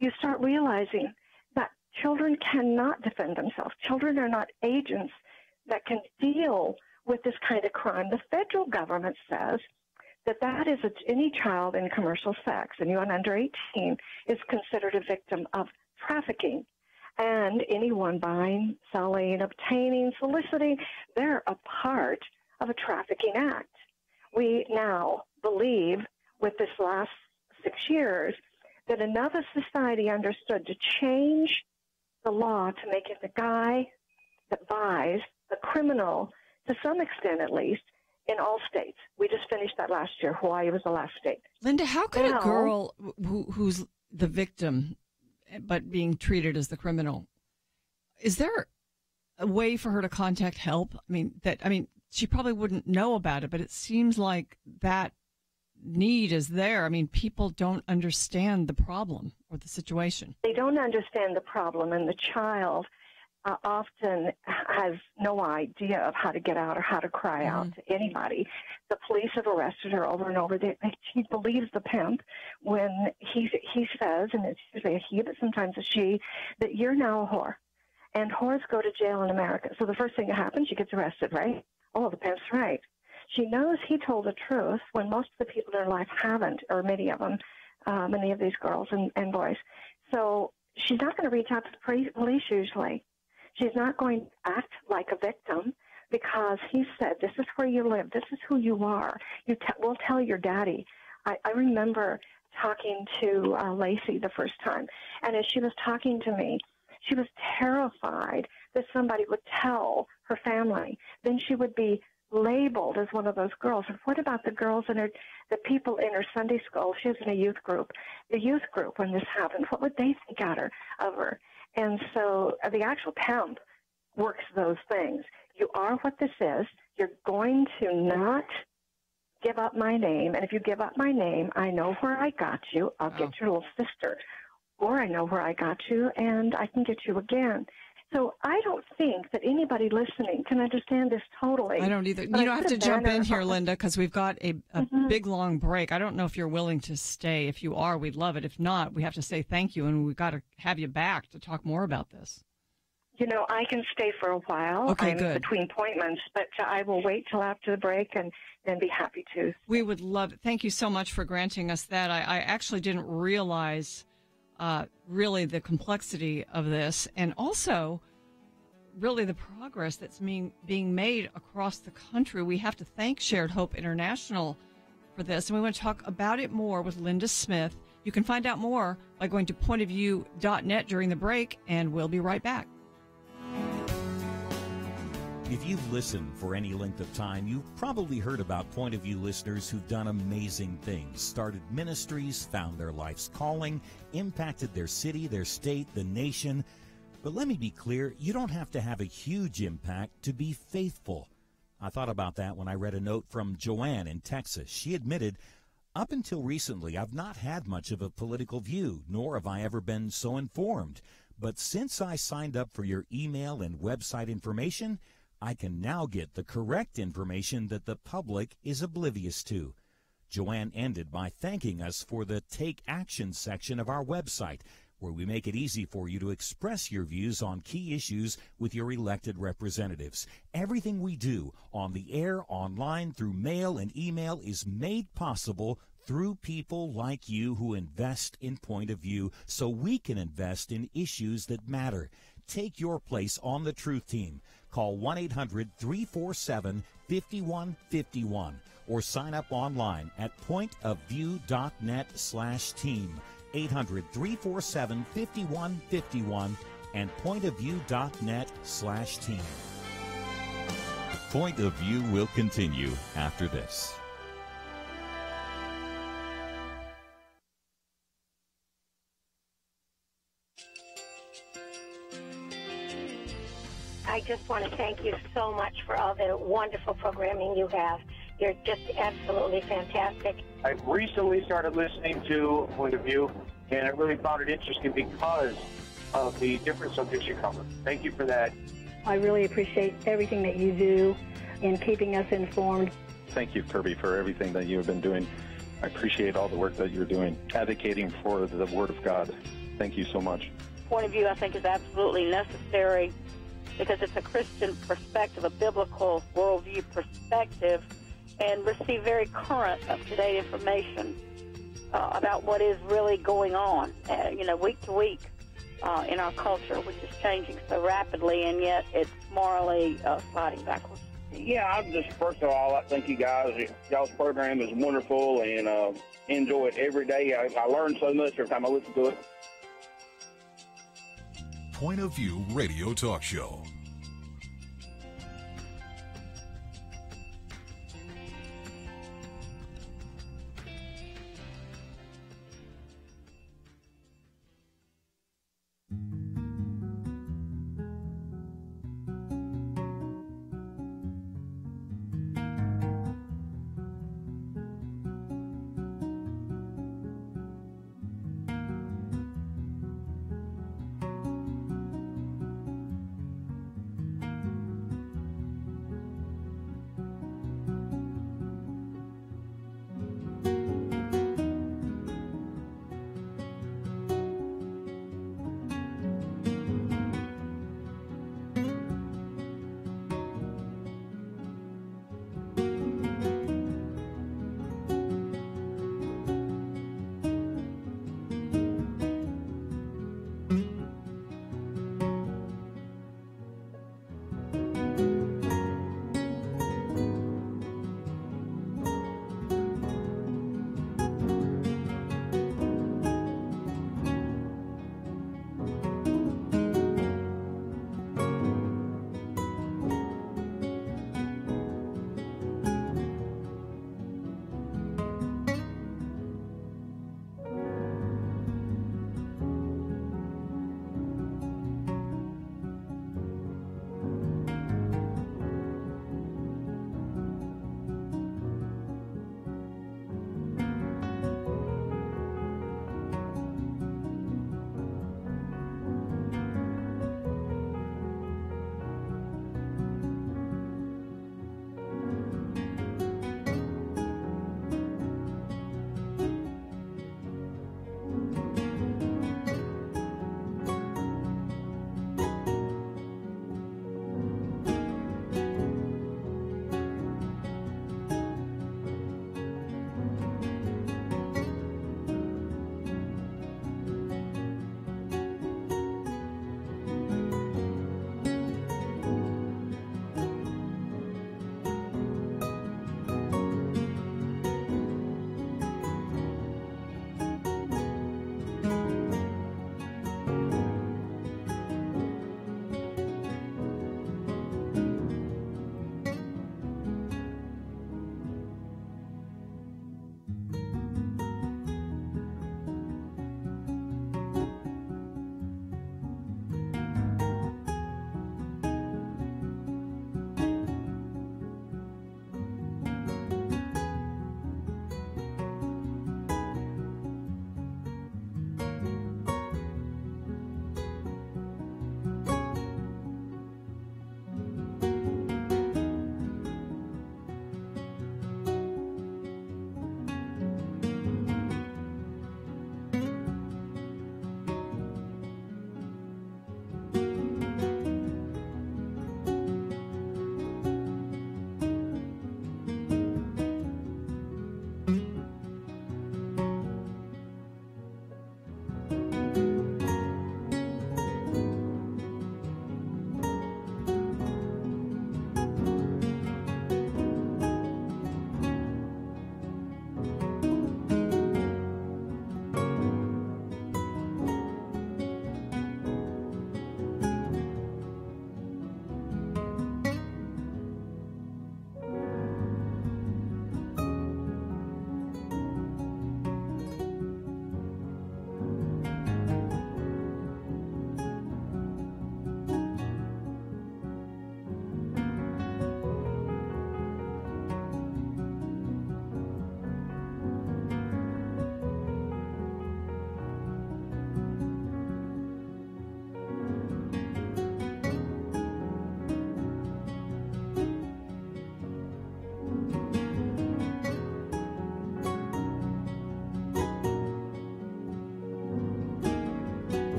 you start realizing that children cannot defend themselves. Children are not agents that can deal with this kind of crime. The federal government says that is any child in commercial sex, anyone under 18 is considered a victim of trafficking. And anyone buying, selling, obtaining, soliciting, they're a part of a trafficking act. We now believe with this last 6 years that enough of society understood to change the law to make it the guy that buys the criminal, to some extent at least, in all states. We just finished that last year. Hawaii was the last state. Linda, how could a girl who's the victim but being treated as the criminal, is there a way for her to contact help? I mean, she probably wouldn't know about it, but it seems like that need is there. I mean, people don't understand the problem or the situation. They don't understand the problem, and the child often has no idea of how to get out or how to cry out to anybody. The police have arrested her over and over. She believes the pimp when he says, and it's usually a he, but sometimes a she, that you're now a whore. And whores go to jail in America. So the first thing that happens, she gets arrested, right? Oh, the pimp's right. She knows he told the truth when most of the people in her life haven't, or many of them, many of these girls and boys. So she's not going to reach out to the police usually. She's not going to act like a victim because he said, this is where you live. This is who you are. We'll tell your daddy. I remember talking to Lacey the first time, and as she was talking to me, she was terrified that somebody would tell her family. Then she would be labeled as one of those girls. And what about the girls and the people in her Sunday school? She was in a youth group. The youth group, when this happened, what would they think of her? And so the actual pimp works those things. You are what this is. You're going to not give up my name. And if you give up my name, I know where I got you. I'll get your little sister. Or I know where I got you, and I can get you again. So I don't think that anybody listening can understand this totally. I don't either. You don't have to jump in here, Linda, because we've got a big, long break. I don't know if you're willing to stay. If you are, we'd love it. If not, we have to say thank you, and we've got to have you back to talk more about this. You know, I can stay for a while. Okay, I'm good. Between appointments, but I will wait till after the break and be happy to. We would love it. Thank you so much for granting us that. I actually didn't realize really the complexity of this, and also really the progress that's being made across the country. We have to thank Shared Hope International for this, and we want to talk about it more with Linda Smith. You can find out more by going to pointofview.net during the break, and we'll be right back. If you've listened for any length of time, you've probably heard about Point of View listeners who've done amazing things, started ministries, found their life's calling, impacted their city, their state, the nation. But let me be clear, you don't have to have a huge impact to be faithful. I thought about that when I read a note from Joanne in Texas. She admitted, up until recently, I've not had much of a political view, nor have I ever been so informed. But since I signed up for your email and website information, I can now get the correct information that the public is oblivious to. Joanne ended by thanking us for the Take Action section of our website, where we make it easy for you to express your views on key issues with your elected representatives. Everything we do on the air, online, through mail and email is made possible through people like you who invest in Point of View so we can invest in issues that matter. Take your place on the Truth Team. Call 1-800-347-5151 or sign up online at pointofview.net/team. 800-347-5151 and pointofview.net/team. Point of View will continue after this. I just want to thank you so much for all the wonderful programming you have. You're just absolutely fantastic. I recently started listening to Point of View, and I really found it interesting because of the different subjects you cover. Thank you for that. I really appreciate everything that you do in keeping us informed. Thank you, Kirby, for everything that you have been doing. I appreciate all the work that you're doing, advocating for the Word of God. Thank you so much. Point of View, I think, is absolutely necessary because it's a Christian perspective, a biblical worldview perspective, and receive very current, up-to-date information about what is really going on, week to week in our culture, which is changing so rapidly, and yet it's morally sliding backwards. Yeah, I just, first of all, I thank you guys. Y'all's program is wonderful, and enjoy it every day. I learn so much every time I listen to it. Point of View Radio Talk Show.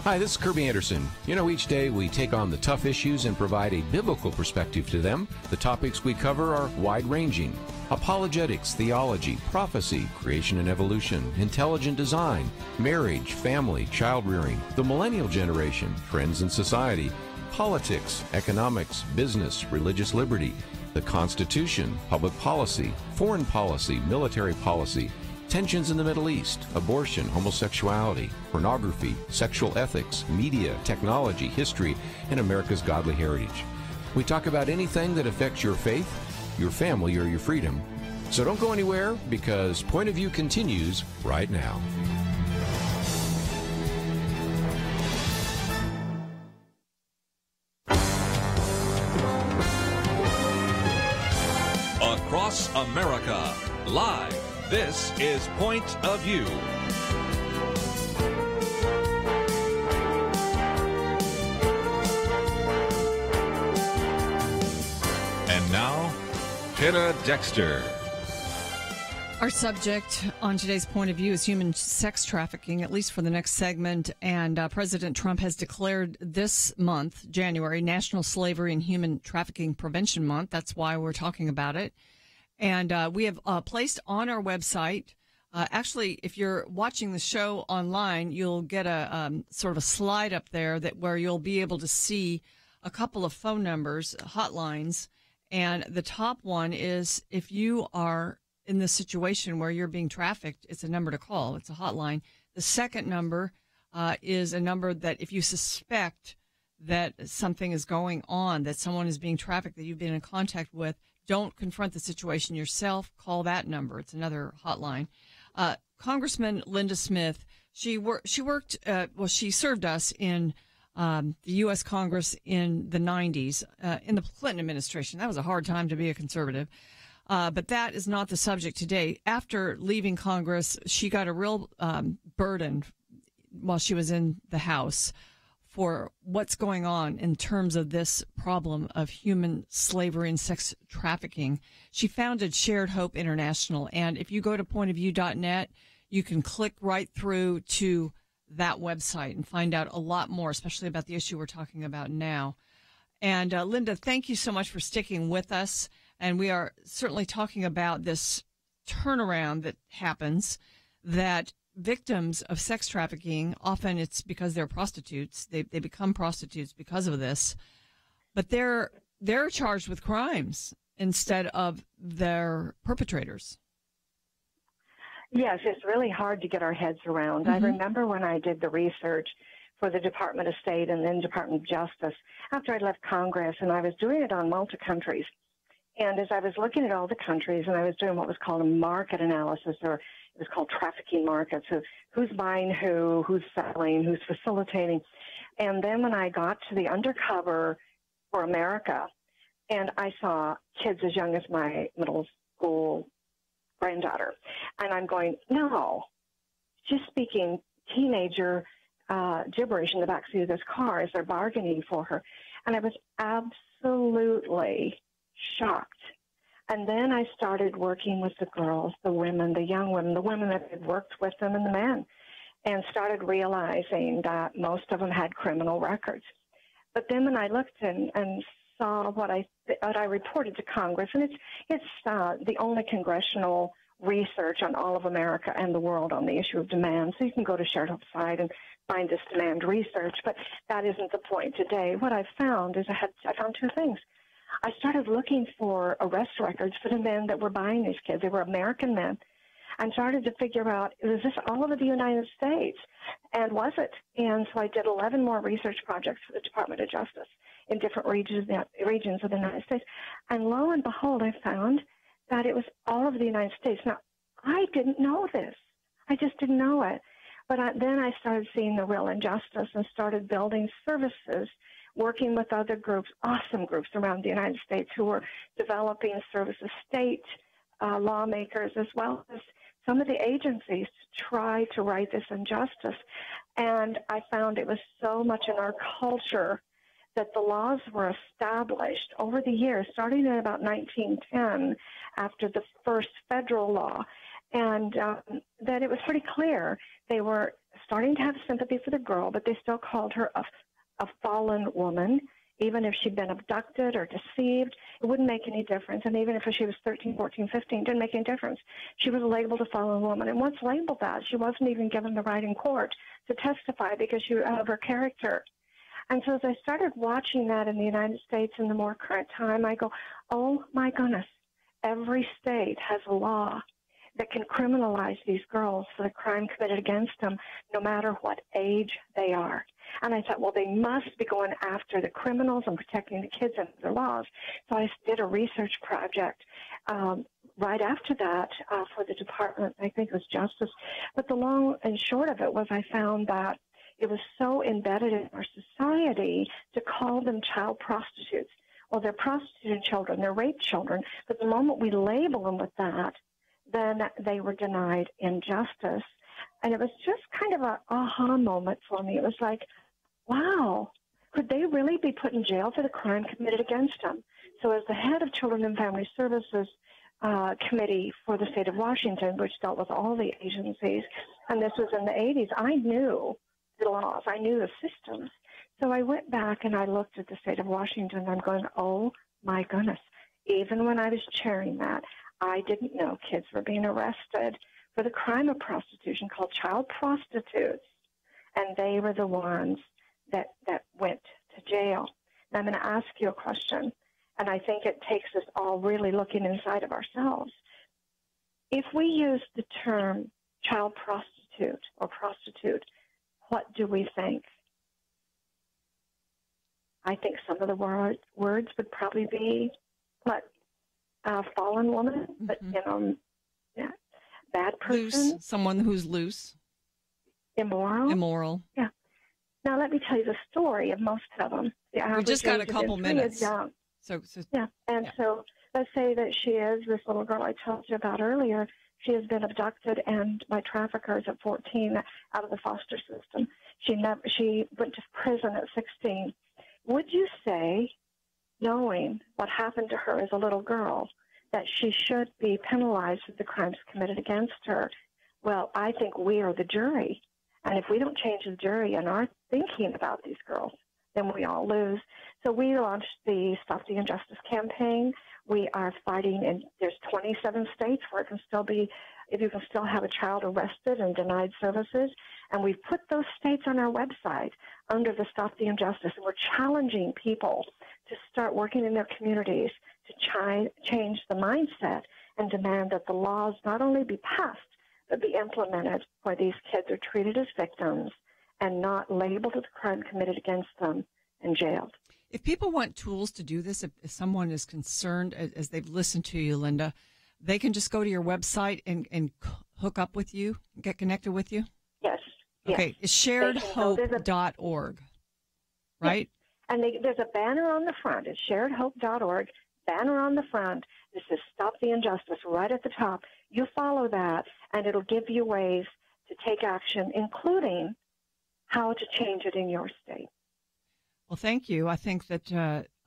Hi, this is Kirby Anderson. You know, each day we take on the tough issues and provide a biblical perspective to them. The topics we cover are wide-ranging. Apologetics, theology, prophecy, creation and evolution, intelligent design, marriage, family, child-rearing, the millennial generation, trends in society, politics, economics, business, religious liberty, the Constitution, public policy, foreign policy, military policy, tensions in the Middle East, abortion, homosexuality, pornography, sexual ethics, media, technology, history, and America's godly heritage. We talk about anything that affects your faith, your family, or your freedom. So don't go anywhere, because Point of View continues right now. Across America, live. This is Point of View. And now, Penna Dexter. Our subject on today's Point of View is human sex trafficking, at least for the next segment. And President Trump has declared this month, January, National Slavery and Human Trafficking Prevention Month. That's why we're talking about it. And we have placed on our website, actually, if you're watching the show online, you'll get a sort of a slide up there where you'll be able to see a couple of phone numbers, hotlines. And the top one is, if you are in this situation where you're being trafficked, it's a number to call. It's a hotline. The second number is a number that if you suspect that something is going on, that someone is being trafficked, that you've been in contact with, don't confront the situation yourself. Call that number. It's another hotline. Congressman Linda Smith, she served us in the U.S. Congress in the 90s, in the Clinton administration. That was a hard time to be a conservative. But that is not the subject today. After leaving Congress, she got a real burden while she was in the House for what's going on in terms of this problem of human slavery and sex trafficking. She founded Shared Hope International. And if you go to pointofview.net, you can click right through to that website and find out a lot more, especially about the issue we're talking about now. And Linda, thank you so much for sticking with us. And we are certainly talking about this turnaround that happens, that victims of sex trafficking, often it's because they're prostitutes. They become prostitutes because of this. But they're charged with crimes instead of their perpetrators. Yes, it's really hard to get our heads around. I remember when I did the research for the Department of State and then Department of Justice after I left Congress, and I was doing it on multi-countries. And as I was looking at all the countries, and I was doing what was called a market analysis, or it was called trafficking markets, so who's buying who's selling, who's facilitating. And then when I got to the undercover for America, and I saw kids as young as my middle school granddaughter, and I'm going, no, she's speaking teenager gibberish in the backseat of this car as they're bargaining for her. And I was absolutely shocked. And then I started working with the girls, the women, the young women, the women that had worked with them, and the men, and started realizing that most of them had criminal records. But then when I looked and saw what I reported to Congress, and it's the only congressional research on all of America and the world on the issue of demand. So you can go to Shared Hope's site and find this demand research, but that isn't the point today. What I found is I found two things. I started looking for arrest records for the men that were buying these kids. They were American men. And started to figure out, is this all over the United States? And was it? And so I did 11 more research projects for the Department of Justice in different regions of the United States. And lo and behold, I found that it was all over the United States. Now, I didn't know this. I just didn't know it. But then I started seeing the real injustice and started building services, working with other groups, awesome groups around the United States who were developing services, state lawmakers, as well as some of the agencies to try to right this injustice. And I found it was so much in our culture that the laws were established over the years, starting in about 1910, after the first federal law, and that it was pretty clear they were starting to have sympathy for the girl, but they still called her a fallen woman. Even if she'd been abducted or deceived, it wouldn't make any difference. And even if she was 13, 14, 15, it didn't make any difference. She was labeled a fallen woman. And once labeled that, she wasn't even given the right in court to testify because of her character. And so as I started watching that in the United States in the more current time, I go, oh, my goodness, every state has a law that can criminalize these girls for the crime committed against them, no matter what age they are. And I thought, well, they must be going after the criminals and protecting the kids under their laws. So I did a research project right after that for the Department, I think it was Justice. But the long and short of it was I found that it was so embedded in our society to call them child prostitutes. Well, they're prostituted children, they're raped children, but the moment we label them with that, then they were denied injustice. And it was just kind of an aha moment for me. It was like, wow, could they really be put in jail for the crime committed against them? So as the head of Children and Family Services Committee for the state of Washington, which dealt with all the agencies, and this was in the 80s, I knew the laws, I knew the systems. So I went back and I looked at the state of Washington, and I'm going, oh, my goodness. Even when I was chairing that, I didn't know kids were being arrested for the crime of prostitution called child prostitutes, and they were the ones that went to jail. And I'm going to ask you a question, and I think it takes us all really looking inside of ourselves. If we use the term child prostitute or prostitute, what do we think? I think some of the words would probably be, fallen woman, but, bad person. Loose, someone who's loose. Immoral. Yeah. Now, let me tell you the story of most of them. We just got a couple minutes. So let's say that she is this little girl I told you about earlier. She has been abducted and by traffickers at 14 out of the foster system. She went to prison at 16. Would you say, knowing what happened to her as a little girl, that she should be penalized for the crimes committed against her? Well, I think we are the jury. And if we don't change the jury and our thinking about these girls, then we all lose. So we launched the Stop the Injustice campaign. We are fighting, and there's 27 states where it can still be, if you can still have a child arrested and denied services. And we've put those states on our website under the Stop the Injustice. And we're challenging people to start working in their communities to change the mindset and demand that the laws not only be passed, but be implemented where these kids are treated as victims and not labeled as a crime committed against them and jailed. If people want tools to do this, if someone is concerned, as they've listened to you, Linda, they can just go to your website and hook up with you, get connected with you? Yes. Okay, it's sharedhope.org, right? Yes. And there's a banner on the front. It's sharedhope.org, banner on the front. It says Stop the Injustice right at the top. You follow that, and it'll give you ways to take action, including how to change it in your state. Well, thank you. I think that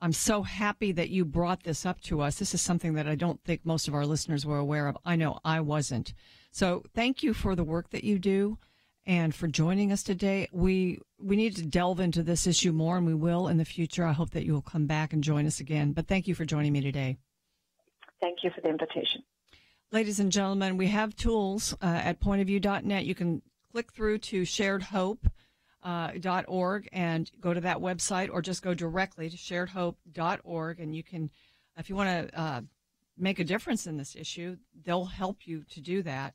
I'm so happy that you brought this up to us. This is something that I don't think most of our listeners were aware of. I know I wasn't. So thank you for the work that you do and for joining us today. We need to delve into this issue more, and we will in the future. I hope that you will come back and join us again. But thank you for joining me today. Thank you for the invitation. Ladies and gentlemen, we have tools at pointofview.net. You can click through to sharedhope.org and go to that website, or just go directly to sharedhope.org. And you can, if you want to make a difference in this issue, they'll help you to do that.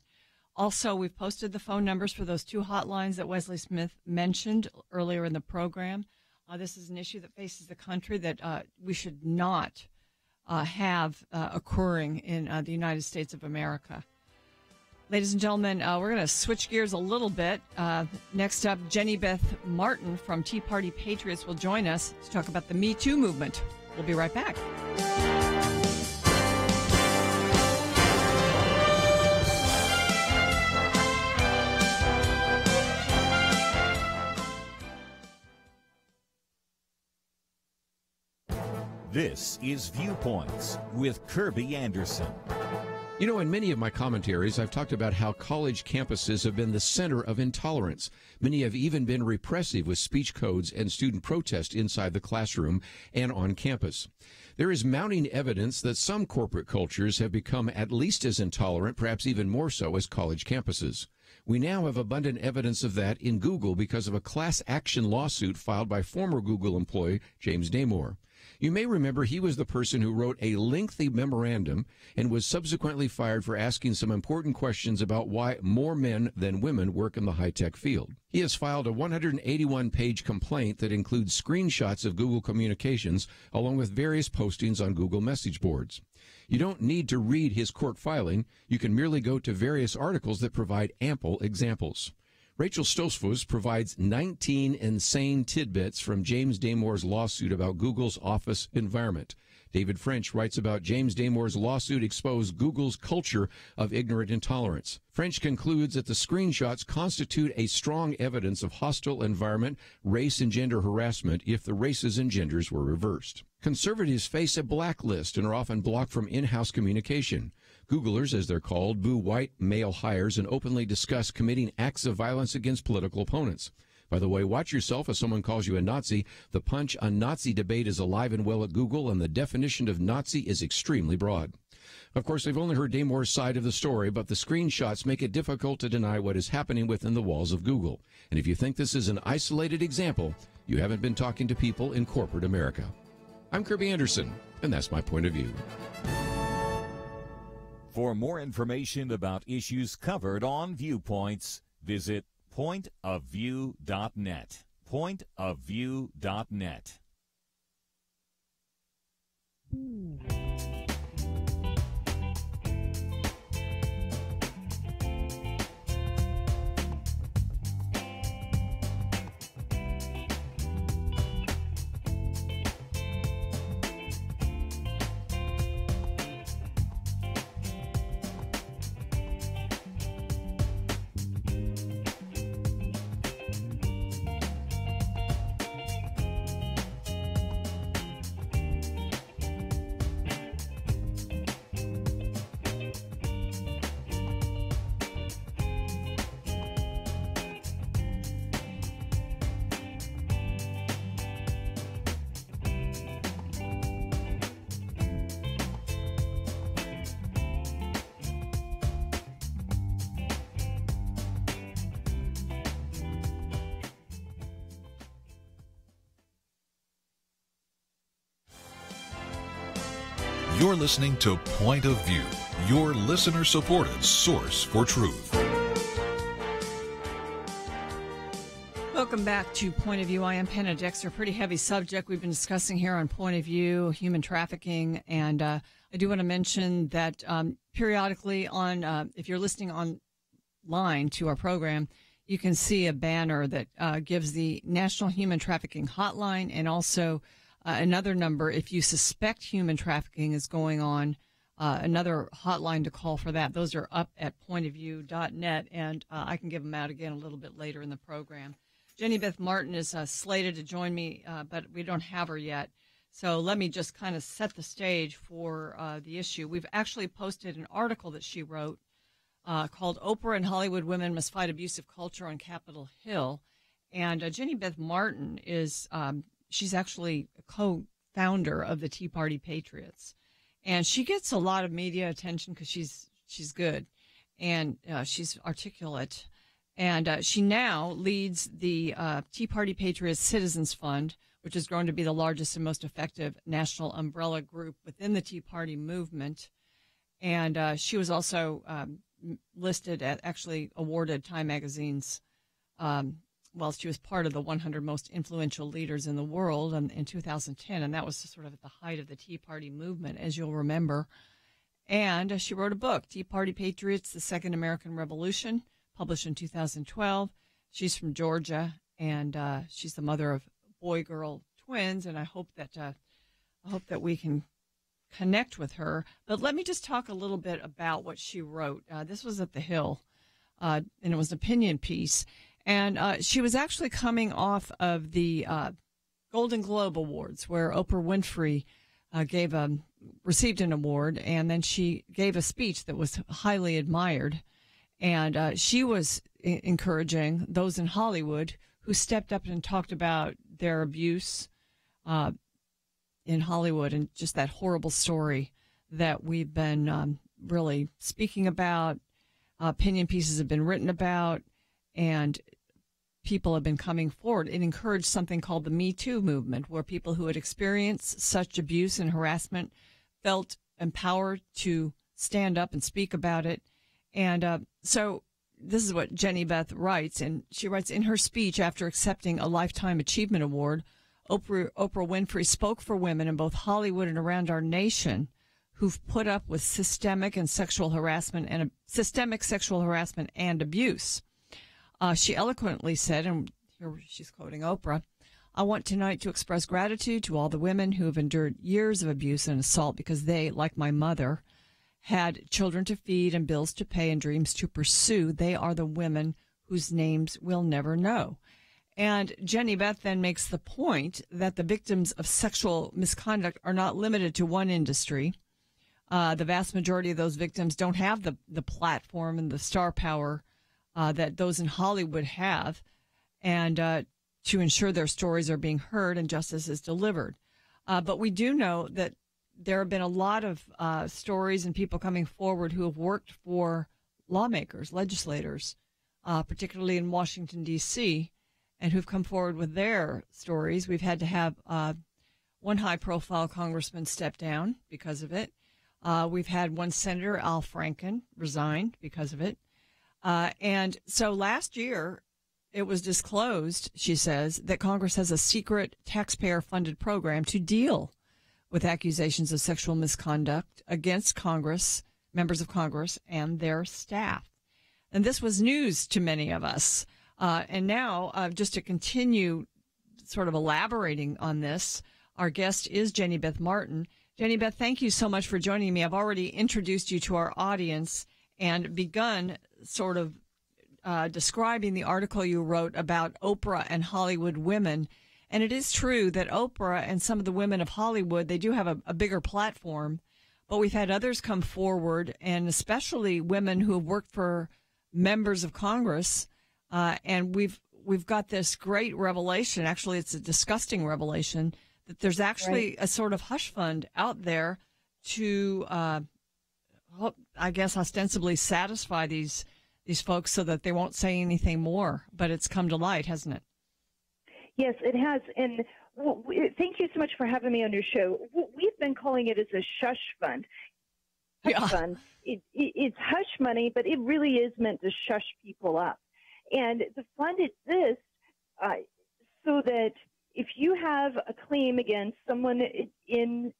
Also, we've posted the phone numbers for those two hotlines that Wesley Smith mentioned earlier in the program. This is an issue that faces the country that we should not have occurring in the United States of America. Ladies and gentlemen, we're going to switch gears a little bit. Next up, Jenny Beth Martin from Tea Party Patriots will join us to talk about the Me Too movement. We'll be right back. This is Viewpoints with Kirby Anderson. You know, in many of my commentaries, I've talked about how college campuses have been the center of intolerance. Many have even been repressive with speech codes and student protest inside the classroom and on campus. There is mounting evidence that some corporate cultures have become at least as intolerant, perhaps even more so, as college campuses. We now have abundant evidence of that in Google because of a class action lawsuit filed by former Google employee James Damore. You may remember he was the person who wrote a lengthy memorandum and was subsequently fired for asking some important questions about why more men than women work in the high-tech field. He has filed a 181-page complaint that includes screenshots of Google communications along with various postings on Google message boards. You don't need to read his court filing. You can merely go to various articles that provide ample examples. Rachel Stosfus provides 19 insane tidbits from James Damore's lawsuit about Google's office environment. David French writes about James Damore's lawsuit exposed Google's culture of ignorant intolerance. French concludes that the screenshots constitute a strong evidence of hostile environment, race, and gender harassment if the races and genders were reversed. Conservatives face a blacklist and are often blocked from in-house communication. Googlers, as they're called, boo white male hires and openly discuss committing acts of violence against political opponents. By the way, watch yourself if someone calls you a Nazi. The punch on Nazi debate is alive and well at Google, and the definition of Nazi is extremely broad. Of course, they've only heard Damore's side of the story, but the screenshots make it difficult to deny what is happening within the walls of Google. And if you think this is an isolated example, you haven't been talking to people in corporate America. I'm Kirby Anderson, and that's my point of view. For more information about issues covered on Viewpoints, visit pointofview.net. Pointofview.net. You're listening to Point of View, your listener-supported source for truth. Welcome back to Point of View. I am Penna, Dexter. Pretty heavy subject we've been discussing here on Point of View, human trafficking. And I do want to mention that periodically on, if you're listening online to our program, you can see a banner that gives the National Human Trafficking Hotline and also another number if you suspect human trafficking is going on, another hotline to call for that. Those are up at pointofview.net, and I can give them out again a little bit later in the program. Jenny Beth Martin is slated to join me, but we don't have her yet. So let me just kind of set the stage for the issue. We've actually posted an article that she wrote called Oprah and Hollywood Women Must Fight Abusive Culture on Capitol Hill. And Jenny Beth Martin is... she's actually a co-founder of the Tea Party Patriots, and she gets a lot of media attention because she's good and she's articulate, and she now leads the Tea Party Patriots Citizens Fund, which has grown to be the largest and most effective national umbrella group within the Tea Party movement. And she was also listed at, actually awarded Time Magazine's well, she was part of the 100 most influential leaders in the world in 2010, and that was sort of at the height of the Tea Party movement, as you'll remember. And she wrote a book, Tea Party Patriots, The Second American Revolution, published in 2012. She's from Georgia, and she's the mother of boy-girl twins, and I hope that we can connect with her. But let me just talk a little bit about what she wrote. This was at The Hill, and it was an opinion piece. And she was actually coming off of the Golden Globe Awards, where Oprah Winfrey gave a received an award, and then she gave a speech that was highly admired. And she was encouraging those in Hollywood who stepped up and talked about their abuse in Hollywood and just that horrible story that we've been really speaking about. Opinion pieces have been written about, and people have been coming forward. It encouraged something called the Me Too movement, where people who had experienced such abuse and harassment felt empowered to stand up and speak about it. And so this is what Jenny Beth writes, and she writes, in her speech after accepting a Lifetime Achievement Award, Oprah Winfrey spoke for women in both Hollywood and around our nation who've put up with systemic sexual harassment and abuse. She eloquently said, and here she's quoting Oprah, "I want tonight to express gratitude to all the women who have endured years of abuse and assault because they, like my mother, had children to feed and bills to pay and dreams to pursue. They are the women whose names we'll never know." And Jenny Beth then makes the point that the victims of sexual misconduct are not limited to one industry. The vast majority of those victims don't have the platform and the star power that those in Hollywood have, and to ensure their stories are being heard and justice is delivered. But we do know that there have been a lot of stories and people coming forward who have worked for lawmakers, legislators, particularly in Washington, D.C., and who've come forward with their stories. We've had to have one high-profile congressman step down because of it. We've had one Senator, Al Franken, resign because of it. And so last year, it was disclosed, she says, that Congress has a secret taxpayer-funded program to deal with accusations of sexual misconduct against Congress, members of Congress, and their staff. And this was news to many of us. And now, just to continue sort of elaborating on this, our guest is Jenny Beth Martin. Jenny Beth, thank you so much for joining me. I've already introduced you to our audience and begun sort of describing the article you wrote about Oprah and Hollywood women. And it is true that Oprah and some of the women of Hollywood, they do have a bigger platform, but we've had others come forward, and especially women who have worked for members of Congress. And we've got this great revelation. Actually, it's a disgusting revelation that there's actually a sort of hush fund out there to, I guess, ostensibly satisfy these folks so that they won't say anything more. But it's come to light, hasn't it? Yes, it has. And thank you so much for having me on your show. We've been calling it as a shush fund. Hush fund. It's hush money, but it really is meant to shush people up. And the fund exists so that if you have a claim against someone in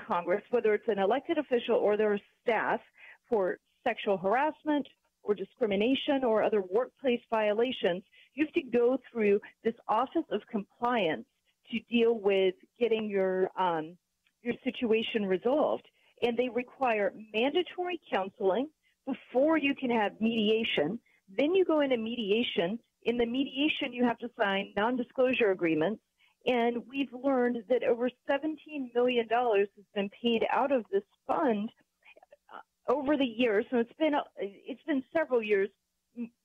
Congress, whether it's an elected official or their staff, for sexual harassment or discrimination or other workplace violations, you have to go through this Office of Compliance to deal with getting your situation resolved. And they require mandatory counseling before you can have mediation. Then you go into mediation. In the mediation, you have to sign non-disclosure agreements. And we've learned that over $17 million has been paid out of this fund over the years. So it's been several years,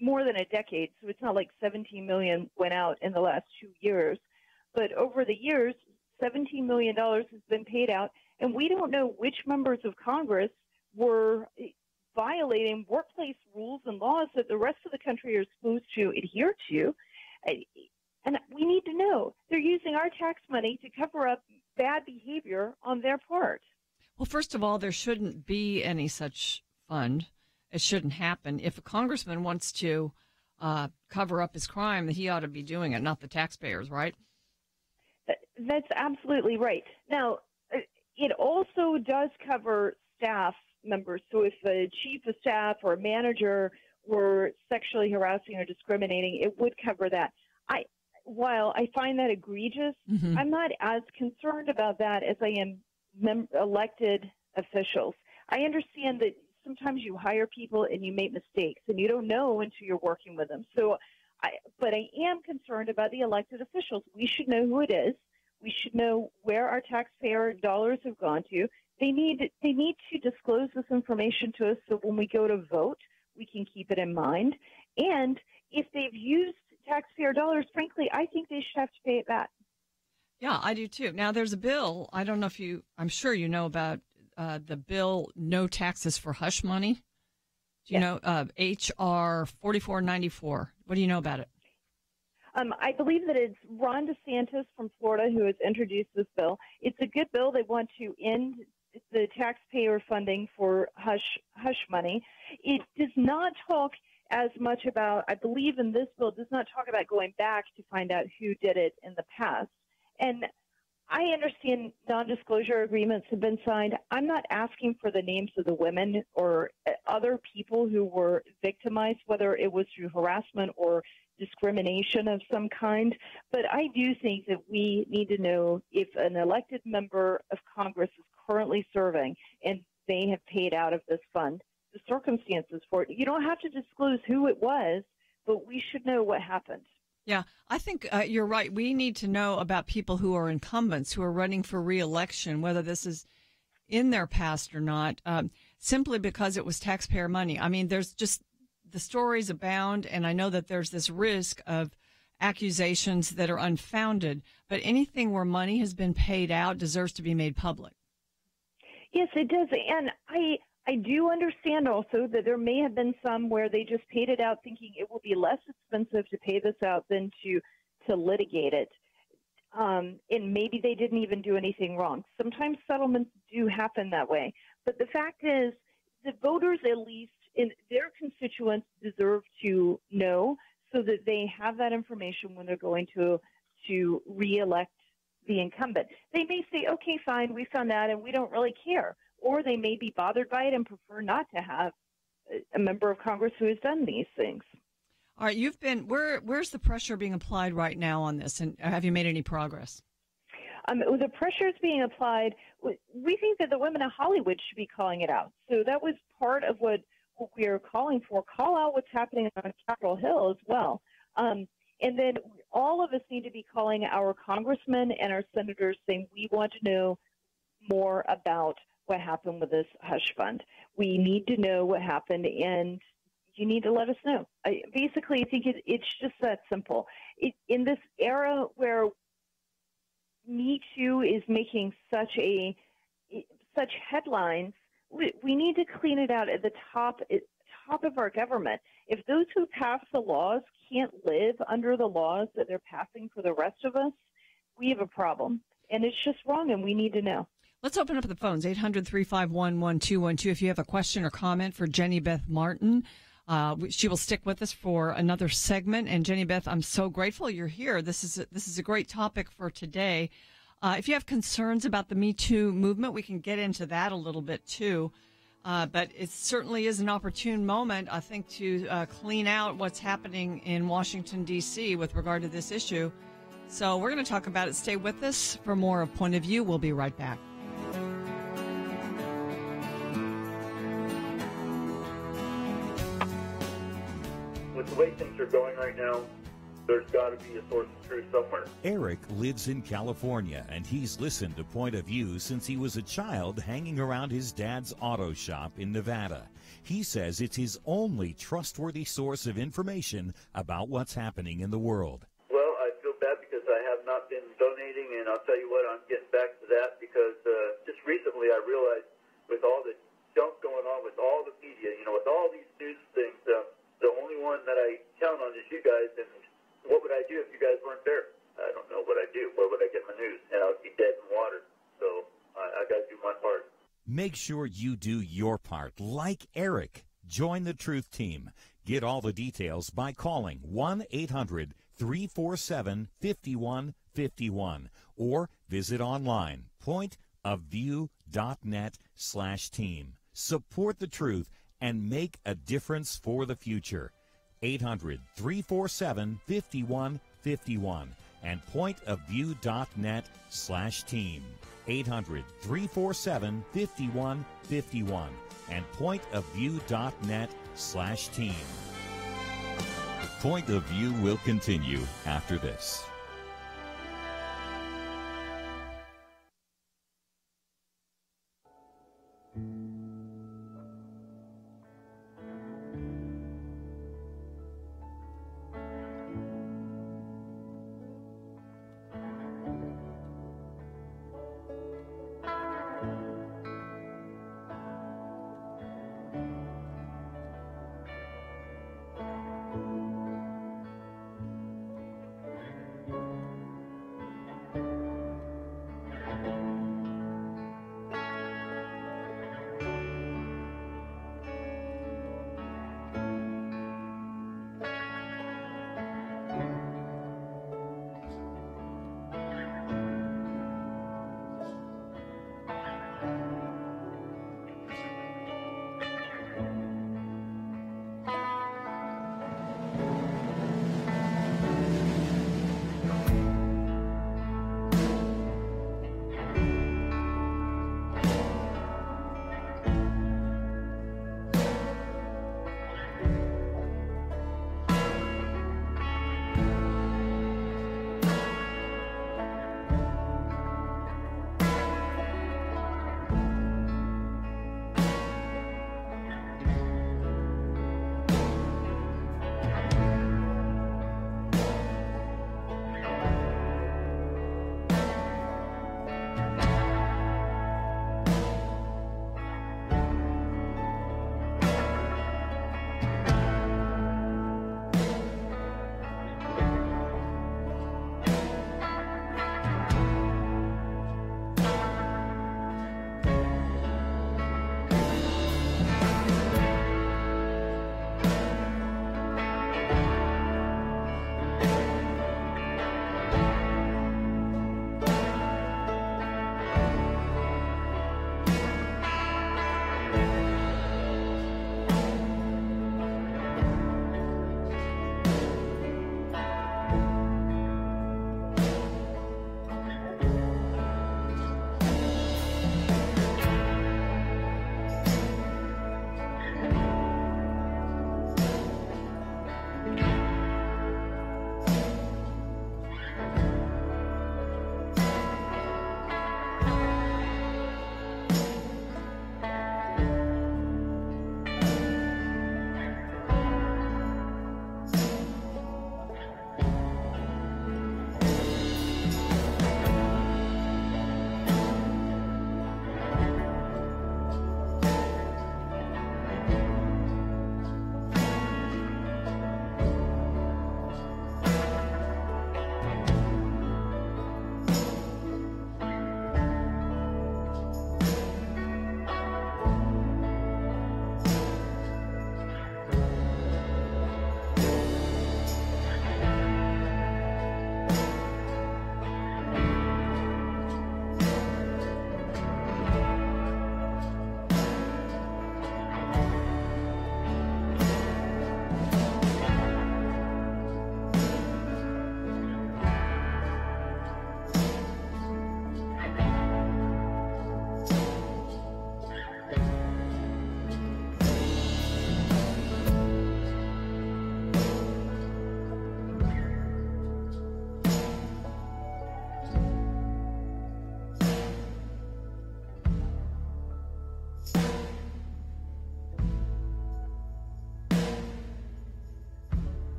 more than a decade. So it's not like $17 million went out in the last 2 years. But over the years, $17 million has been paid out. And we don't know which members of Congress were violating workplace rules and laws that the rest of the country are supposed to adhere to. And we need to know. They're using our tax money to cover up bad behavior on their part. Well, first of all, there shouldn't be any such fund. It shouldn't happen. If a congressman wants to cover up his crime, he ought to be doing it, not the taxpayers, right? That's absolutely right. Now, it also does cover staff members. So if a chief of staff or a manager were sexually harassing or discriminating, it would cover that. While I find that egregious, I'm not as concerned about that as I am elected officials. I understand that sometimes you hire people and you make mistakes and you don't know until you're working with them. But I am concerned about the elected officials. We should know who it is. We should know where our taxpayer dollars have gone to. They need to disclose this information to us so when we go to vote, we can keep it in mind. And if they've used taxpayer dollars, frankly, I think they should have to pay it back. Yeah, I do too. Now, there's a bill. I don't know if I'm sure you know about the bill, No Taxes for Hush Money. Do you know H.R. 4494? What do you know about it? I believe that it's Ron DeSantis from Florida who has introduced this bill. It's a good bill. They want to end the taxpayer funding for hush money. It does not talk as much about, I believe in this bill, does not talk about going back to find out who did it in the past. And I understand non-disclosure agreements have been signed. I'm not asking for the names of the women or other people who were victimized, whether it was through harassment or discrimination of some kind. But I do think that we need to know if an elected member of Congress is currently serving and they have paid out of this fund, the circumstances for it. You don't have to disclose who it was, but we should know what happened. Yeah, I think you're right. We need to know about people who are incumbents, who are running for re-election, whether this is in their past or not, simply because it was taxpayer money. I mean, there's just the stories abound, and I know that there's this risk of accusations that are unfounded, but anything where money has been paid out deserves to be made public. Yes, it does. And I do understand also that there may have been some where they just paid it out thinking it will be less expensive to pay this out than to litigate it. And maybe they didn't even do anything wrong. Sometimes settlements do happen that way. But the fact is, the voters, at least in their constituents, deserve to know so that they have that information when they're going to re-elect the incumbent. They may say, okay, fine, we found that and we don't really care. Or they may be bothered by it and prefer not to have a member of Congress who has done these things. All right, you've been where's the pressure being applied right now on this, and have you made any progress? The pressure is being applied. We think that the women of Hollywood should be calling it out. So that was part of what we are calling for. Call out what's happening on Capitol Hill as well. And then all of us need to be calling our congressmen and our senators saying we want to know more about what happened with this hush fund. We need to know what happened, and you need to let us know. Basically, I think it's just that simple. In this era where Me Too is making such headlines, we need to clean it out at the top of our government. If those who pass the laws can't live under the laws that they're passing for the rest of us, we have a problem. And it's just wrong, and we need to know. Let's open up the phones, 800-351-1212. If you have a question or comment for Jenny Beth Martin, she will stick with us for another segment. And Jenny Beth, I'm so grateful you're here. This is a great topic for today. If you have concerns about the Me Too movement, we can get into that a little bit too. But it certainly is an opportune moment, I think, to clean out what's happening in Washington, D.C. with regard to this issue. So we're going to talk about it. Stay with us for more of Point of View. We'll be right back. With the way things are going right now, there's got to be a source of truth somewhere. Eric lives in California, and he's listened to Point of View since he was a child hanging around his dad's auto shop in Nevada. He says it's his only trustworthy source of information about what's happening in the world. Well, I feel bad because I have not been donating, and I'll tell you what, I'm getting back to that because just recently I realized with all the junk going on with all the media, with all these news things, the only one that I count on is you guys, and what would I do if you guys weren't there? I don't know what I'd do. Where would I get my news? And I would be dead in water. So I got to do my part. Make sure you do your part, like Eric. Join the Truth Team. Get all the details by calling 1-800-347-5151 or visit online, pointofview.net/team. Support the truth and make a difference for the future. 800-347-5151 and pointofview.net/team. 800-347-5151 and pointofview.net/team. Point of View will continue after this.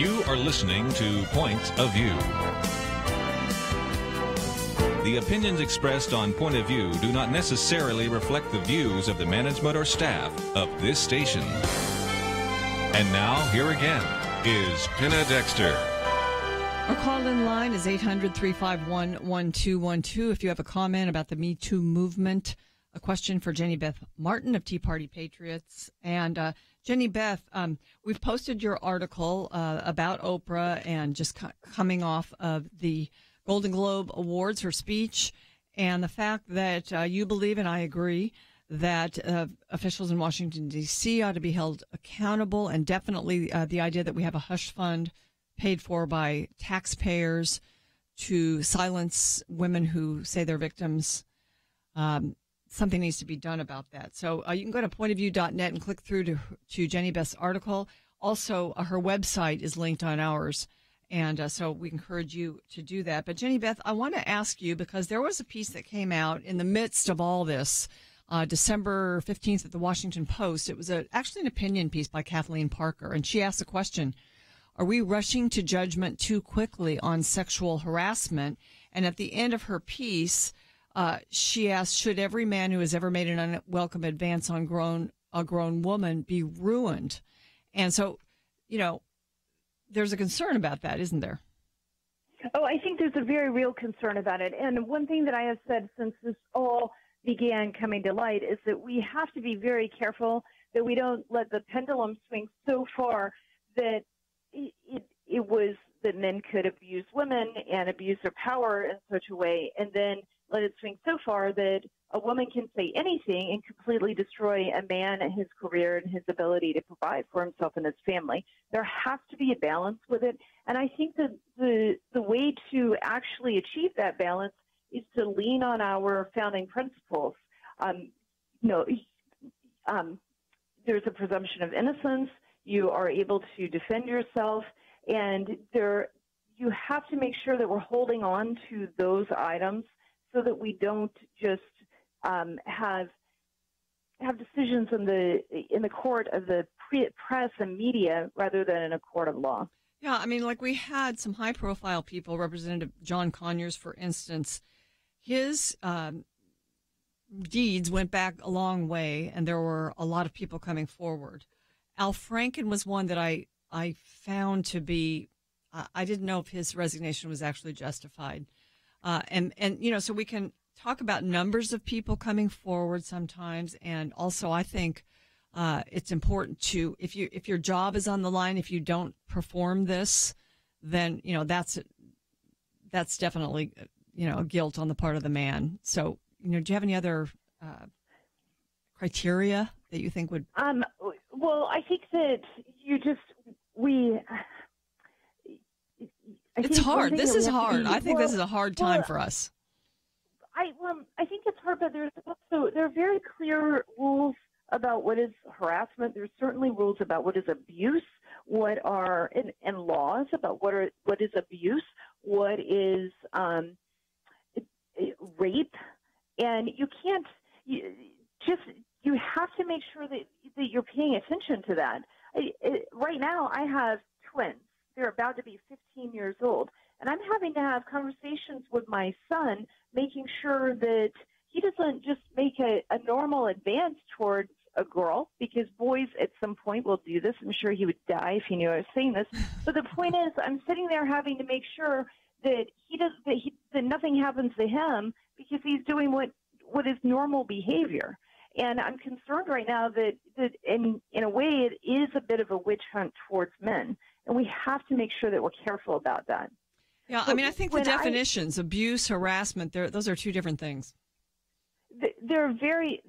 You are listening to Point of View. The opinions expressed on Point of View do not necessarily reflect the views of the management or staff of this station. And now, here again, is Penna Dexter. Our call-in line is 800-351-1212. If you have a comment about the Me Too movement, a question for Jenny Beth Martin of Tea Party Patriots. And Jenny Beth, we've posted your article about Oprah and just coming off of the Golden Globe Awards, her speech, and the fact that you believe, and I agree, that officials in Washington, D.C. ought to be held accountable, and definitely the idea that we have a hush fund paid for by taxpayers to silence women who say they're victims. Something needs to be done about that. So you can go to pointofview.net and click through to Jenny Beth's article. Also, her website is linked on ours. And so we encourage you to do that. But Jenny Beth, I want to ask you, because there was a piece that came out in the midst of all this, December 15th at the Washington Post. It was actually an opinion piece by Kathleen Parker. And she asked the question, are we rushing to judgment too quickly on sexual harassment? And at the end of her piece, she asked, should every man who has ever made an unwelcome advance on a grown woman be ruined? And so, there's a concern about that, isn't there? Oh, I think there's a very real concern about it. And one thing that I have said since this all began coming to light is that we have to be very careful that we don't let the pendulum swing so far that it was that men could abuse women and abuse their power in such a way, and then let it swing so far that a woman can say anything and completely destroy a man and his career and his ability to provide for himself and his family. There has to be a balance with it, and I think that the way to actually achieve that balance is to lean on our founding principles. There's a presumption of innocence. You are able to defend yourself, and you have to make sure that we're holding on to those items so that we don't just have decisions in the court of the press and media rather than in a court of law. Yeah, I mean, like we had some high-profile people, Representative John Conyers, for instance. His deeds went back a long way, and there were a lot of people coming forward. Al Franken was one that I found to be, I didn't know if his resignation was actually justified. So we can talk about numbers of people coming forward sometimes. And also I think it's important to, if your job is on the line, if you don't perform this, then, that's definitely, guilt on the part of the man. So, do you have any other criteria that you think would? Well, I think that it's hard. This is hard. I think this is a hard time for us. I think it's hard, but there are very clear rules about what is harassment. There's certainly rules about what is abuse, and laws about what is abuse, what is rape, and you can't you have to make sure that you're paying attention to that. Right now, I have twins. They're about to be 15 years old. And I'm having to have conversations with my son, making sure that he doesn't just make a normal advance towards a girl, because boys at some point will do this. I'm sure he would die if he knew I was saying this. But the point is, I'm sitting there having to make sure that that nothing happens to him because he's doing what is normal behavior. And I'm concerned right now that in a way it is a bit of a witch hunt towards men. And we have to make sure that we're careful about that. Yeah, I think the definitions, abuse, harassment, those are two different things. They're very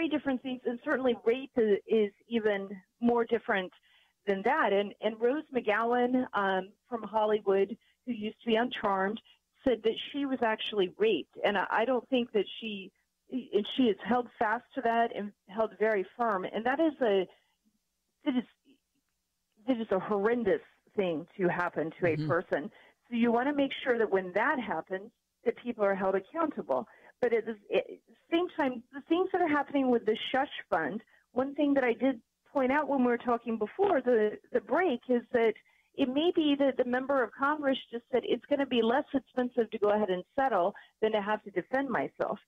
different things, and certainly rape is even more different than that. And Rose McGowan from Hollywood, who used to be on Charmed, said that she was actually raped. And I don't think that she has held fast to that and held very firm. And that is a horrendous thing to happen to a person. So you want to make sure that when that happens, that people are held accountable. But at the same time, the things that are happening with the Shush Fund, one thing that I did point out when we were talking before the break is that it may be that the member of Congress just said it's going to be less expensive to go ahead and settle than to have to defend myself.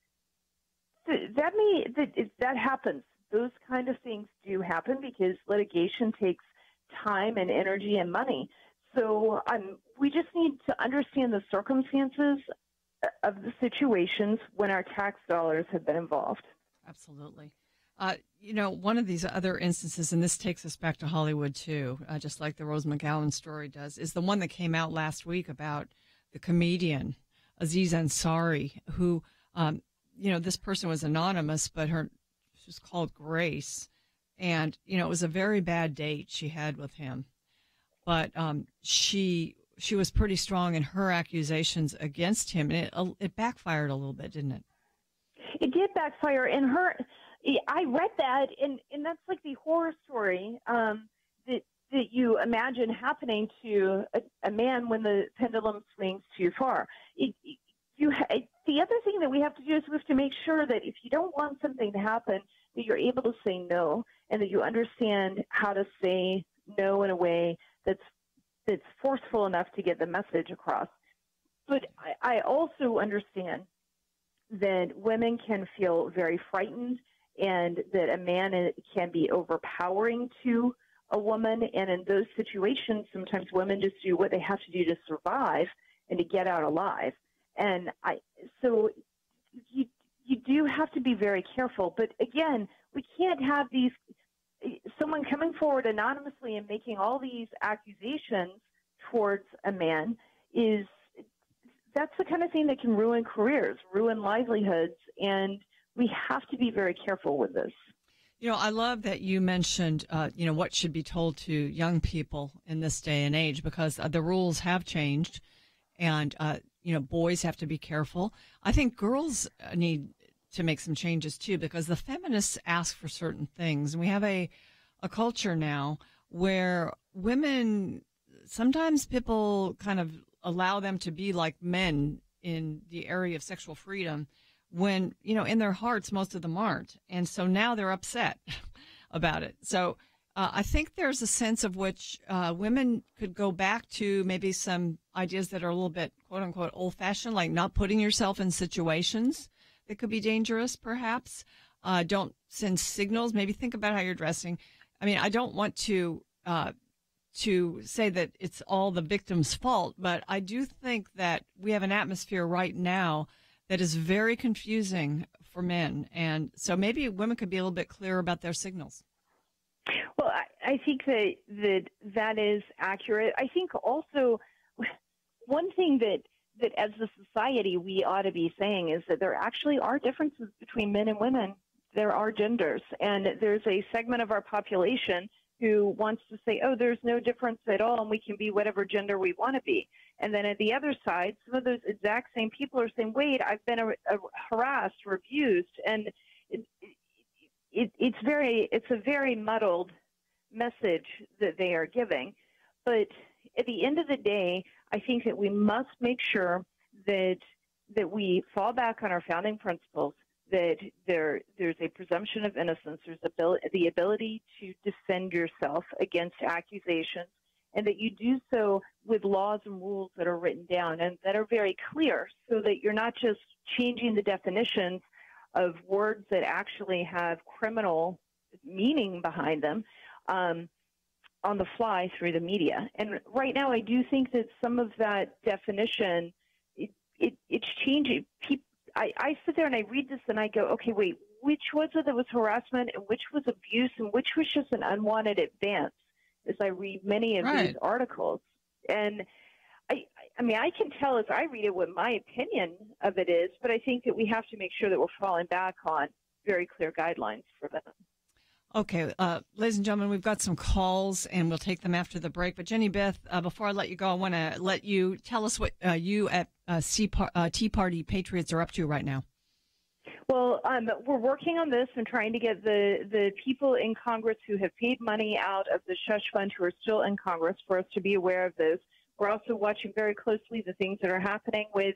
That happens. Those kind of things do happen because litigation takes time and energy and money. So we just need to understand the circumstances of the situations when our tax dollars have been involved. Absolutely. One of these other instances, and this takes us back to Hollywood too, just like the Rose McGowan story does, is the one that came out last week about the comedian Aziz Ansari, who, this person was anonymous, but she was called Grace, and it was a very bad date she had with him, but she was pretty strong in her accusations against him, and it backfired a little bit, didn't it? It did backfire, and I read that, and that's like the horror story that you imagine happening to a man when the pendulum swings too far. The other thing that we have to do is we have to make sure that if you don't want something to happen, that you're able to say no, and that you understand how to say no in a way that's forceful enough to get the message across. But I also understand that women can feel very frightened and that a man can be overpowering to a woman. And in those situations, sometimes women just do what they have to do to survive and to get out alive. And so you do have to be very careful. But again, we can't have someone coming forward anonymously and making all these accusations towards a man that's the kind of thing that can ruin careers, ruin livelihoods, and we have to be very careful with this. I love that you mentioned, what should be told to young people in this day and age, because the rules have changed, and, boys have to be careful. I think girls need to make some changes, too, because the feminists ask for certain things, and we have a culture now where women, sometimes people kind of allow them to be like men in the area of sexual freedom when, in their hearts, most of them aren't. And so now they're upset about it. So I think there's a sense of which women could go back to maybe some ideas that are a little bit, quote unquote, old fashioned, like not putting yourself in situations that could be dangerous, perhaps. Don't send signals. Maybe think about how you're dressing. I mean, I don't want to say that it's all the victim's fault, but I do think that we have an atmosphere right now that is very confusing for men. And so maybe women could be a little bit clearer about their signals. Well, I think that is accurate. I think also one thing that as a society we ought to be saying is that there actually are differences between men and women. There are genders, and there's a segment of our population who wants to say, oh, there's no difference at all, and we can be whatever gender we want to be. And then at the other side, some of those exact same people are saying, wait, I've been harassed or abused. And it's a very muddled message that they are giving. But at the end of the day, I think that we must make sure that we fall back on our founding principles, that there's a presumption of innocence, there's the ability to defend yourself against accusations, and that you do so with laws and rules that are written down and that are very clear, so that you're not just changing the definitions of words that actually have criminal meaning behind them on the fly through the media. And right now I do think that some of that definition, it's changing. I sit there and I read this and I go, okay, wait, which was it that was harassment and which was abuse and which was just an unwanted advance, as I read many of these articles. And I mean, I can tell as I read it what my opinion of it is, but I think that we have to make sure that we're falling back on very clear guidelines for them. Okay, ladies and gentlemen, we've got some calls, and we'll take them after the break. But Jenny Beth, before I let you go, I want to let you tell us what you at Tea Party Patriots are up to right now. Well, we're working on this and trying to get the people in Congress who have paid money out of the Shush Fund who are still in Congress for us to be aware of this. We're also watching very closely the things that are happening with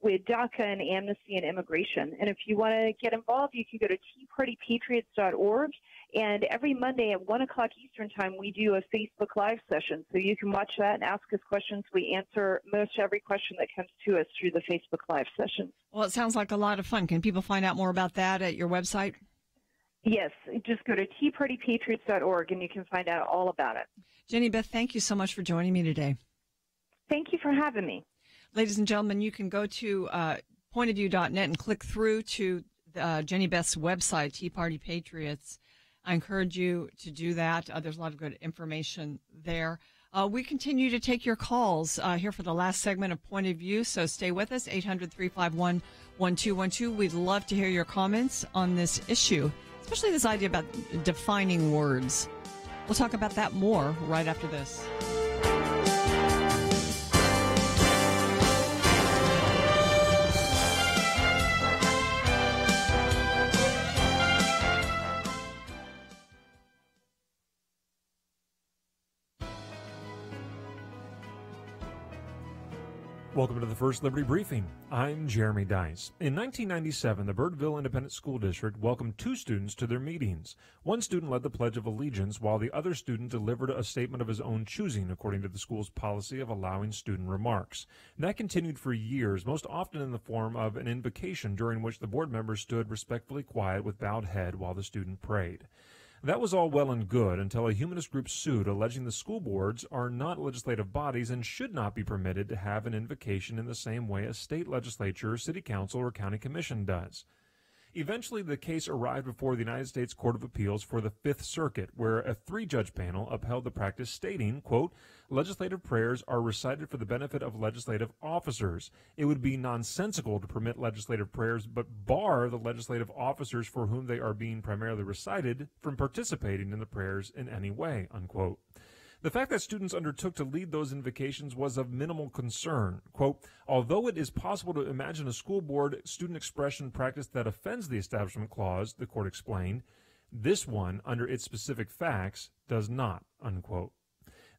DACA and amnesty and immigration. And if you want to get involved, you can go to teapartypatriots.org And every Monday at 1 o'clock Eastern Time, we do a Facebook Live session. So you can watch that and ask us questions. We answer most every question that comes to us through the Facebook Live session. Well, it sounds like a lot of fun. Can people find out more about that at your website? Yes, just go to teapartypatriots.org and you can find out all about it. Jenny Beth, thank you so much for joining me today. Thank you for having me. Ladies and gentlemen, you can go to pointofview.net and click through to Jenny Beth's website, Tea Party Patriots. I encourage you to do that. There's a lot of good information there. We continue to take your calls here for the last segment of Point of View, so stay with us, 800-351-1212. We'd love to hear your comments on this issue, especially this idea about defining words. We'll talk about that more right after this. Welcome to the First Liberty Briefing. I'm Jeremy Dice. In 1997, the Birdville Independent School District welcomed 2 students to their meetings. One student led the Pledge of Allegiance, while the other student delivered a statement of his own choosing, according to the school's policy of allowing student remarks. And that continued for years, most often in the form of an invocation during which the board members stood respectfully quiet with bowed head while the student prayed. That was all well and good until a humanist group sued, alleging the school boards are not legislative bodies and should not be permitted to have an invocation in the same way a state legislature, city council, or county commission does. Eventually, the case arrived before the United States Court of Appeals for the Fifth Circuit, where a 3-judge panel upheld the practice, stating, quote, legislative prayers are recited for the benefit of legislative officers. It would be nonsensical to permit legislative prayers but bar the legislative officers for whom they are being primarily recited from participating in the prayers in any way, unquote. The fact that students undertook to lead those invocations was of minimal concern. Quote, although it is possible to imagine a school board student expression practice that offends the Establishment Clause, the court explained, this one, under its specific facts, does not, unquote.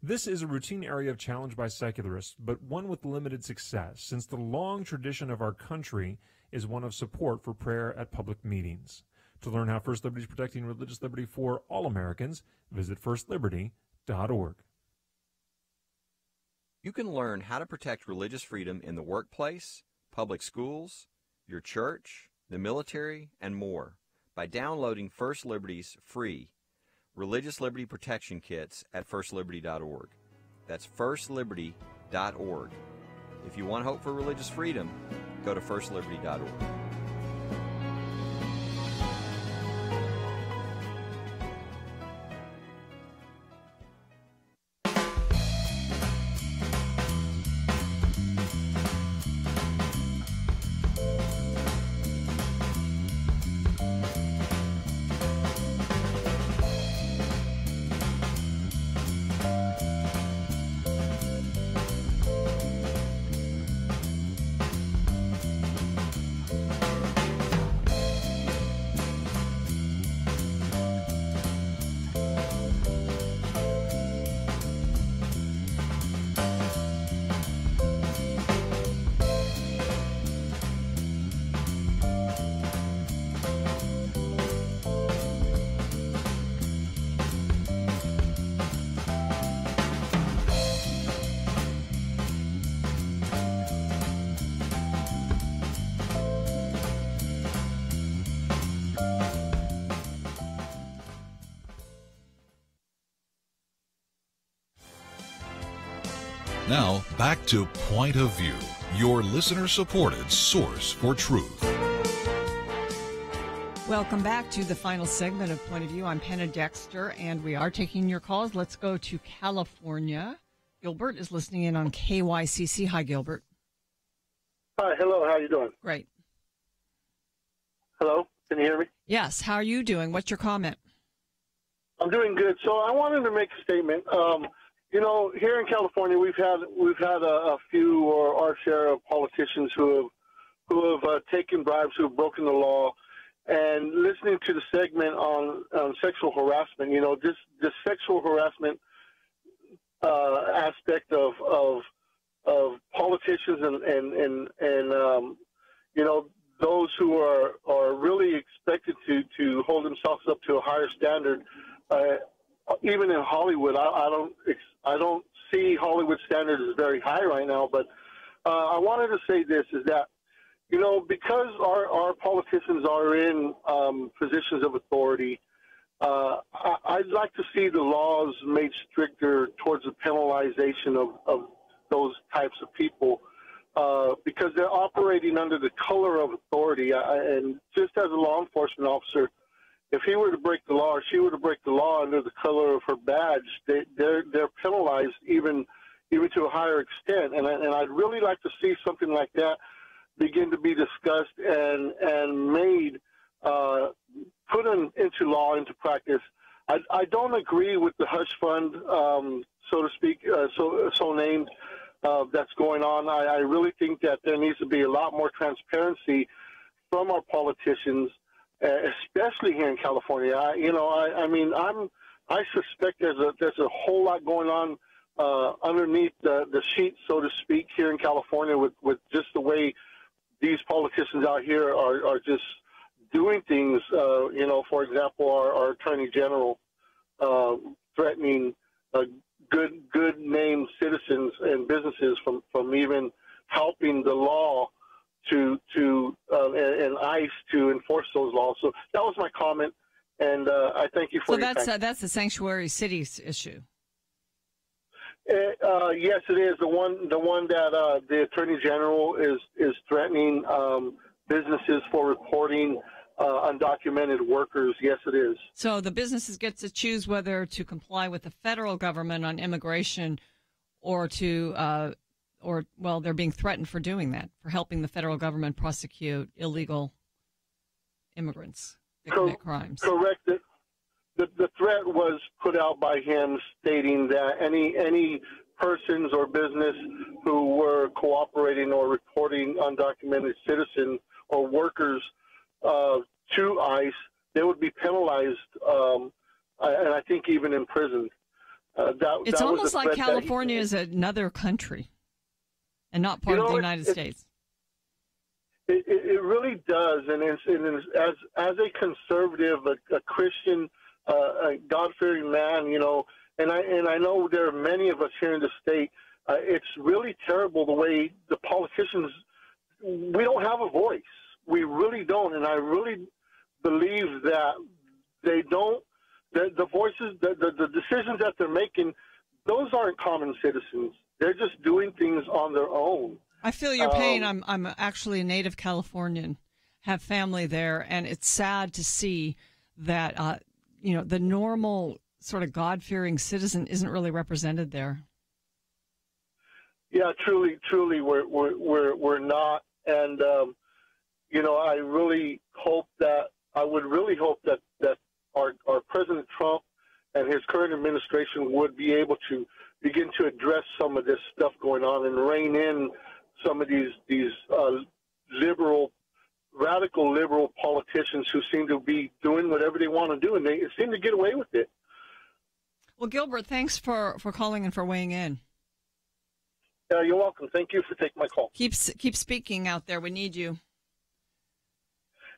This is a routine area of challenge by secularists, but one with limited success, since the long tradition of our country is one of support for prayer at public meetings. To learn how First Liberty is protecting religious liberty for all Americans, visit firstliberty.org. You can learn how to protect religious freedom in the workplace, public schools, your church, the military, and more by downloading First Liberty's free Religious Liberty Protection Kits at firstliberty.org. That's firstliberty.org. If you want hope for religious freedom, go to firstliberty.org. Now, back to Point of View, your listener-supported source for truth. Welcome back to the final segment of Point of View. I'm Penna Dexter, and we are taking your calls. Let's go to California. Gilbert is listening in on KYCC. Hi, Gilbert. Hi, hello. How are you doing? Great. Hello, can you hear me? Yes. How are you doing? What's your comment? I'm doing good. So I wanted to make a statement. You know, here in California, we've had a few or our share of politicians who have taken bribes, who have broken the law. And listening to the segment on sexual harassment, you know, this sexual harassment aspect of politicians and you know, those who are really expected to hold themselves up to a higher standard. Even in Hollywood, I don't see Hollywood standards as very high right now. But I wanted to say this is that, you know, because our politicians are in positions of authority, I'd like to see the laws made stricter towards the penalization of those types of people, because they're operating under the color of authority. And just as a law enforcement officer, if he were to break the law or she were to break the law under the color of her badge, they're penalized even to a higher extent. And I'd really like to see something like that begin to be discussed and made, put into law, into practice. I don't agree with the hush fund, so to speak, so named, that's going on. I really think that there needs to be a lot more transparency from our politicians, especially here in California. I suspect there's a whole lot going on underneath the sheet, so to speak, here in California with just the way these politicians out here are just doing things. For example, our Attorney General threatening good named citizens and businesses from even helping the law and ICE to enforce those laws. So that was my comment, and I thank you for your time. So that's the sanctuary cities issue. Yes, it is the one that the Attorney General is threatening businesses for reporting undocumented workers. Yes, it is. So the businesses get to choose whether to comply with the federal government on immigration, or they're being threatened for doing that, for helping the federal government prosecute illegal immigrants that commit crimes. Correct. The threat was put out by him, stating that any persons or business who were cooperating or reporting undocumented citizens or workers to ICE, they would be penalized, and I think even imprisoned. It's almost like California is another country and not part of the United States. It really does, and as a conservative, a Christian, a God-fearing man, and I know there are many of us here in the state. It's really terrible the way the politicians, we don't have a voice. We really don't, and I really believe that they don't. The voices, the decisions that they're making, those aren't common citizens. They're just doing things on their own. I feel your pain. I'm actually a native Californian, have family there, and it's sad to see that the normal sort of God-fearing citizen isn't really represented there. Yeah, truly, we're not, and I really hope that our President Trump and his current administration would be able to begin to address some of this stuff going on and rein in some of these radical liberal politicians who seem to be doing whatever they want to do, and they seem to get away with it. Well, Gilbert, thanks for calling and for weighing in. You're welcome. Thank you for taking my call. Keep speaking out there. We need you.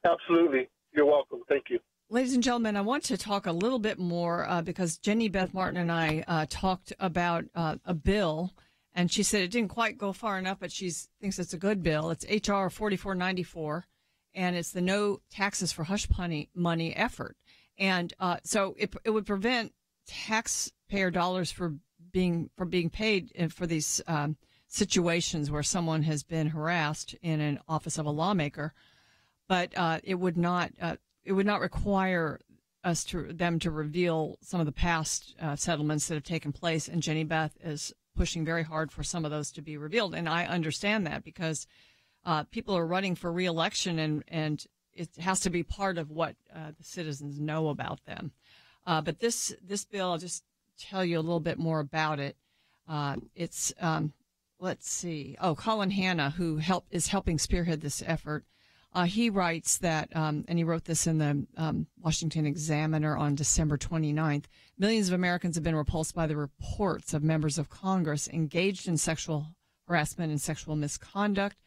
Absolutely. You're welcome. Thank you. Ladies and gentlemen, I want to talk a little bit more because Jenny Beth Martin and I talked about a bill, and she said it didn't quite go far enough, but she thinks it's a good bill. It's H.R. 4494, and it's the No Taxes for Hush Money effort. And so it would prevent taxpayer dollars from being paid for these situations where someone has been harassed in an office of a lawmaker, but it would not require them to reveal some of the past settlements that have taken place. And Jenny Beth is pushing very hard for some of those to be revealed, and I understand that because people are running for re-election, and it has to be part of what the citizens know about them. But this bill, I'll just tell you a little bit more about it. It's let's see. Oh, Colin Hanna, who is helping spearhead this effort. He writes that, and he wrote this in the Washington Examiner on December 29th, millions of Americans have been repulsed by the reports of members of Congress engaged in sexual harassment and sexual misconduct.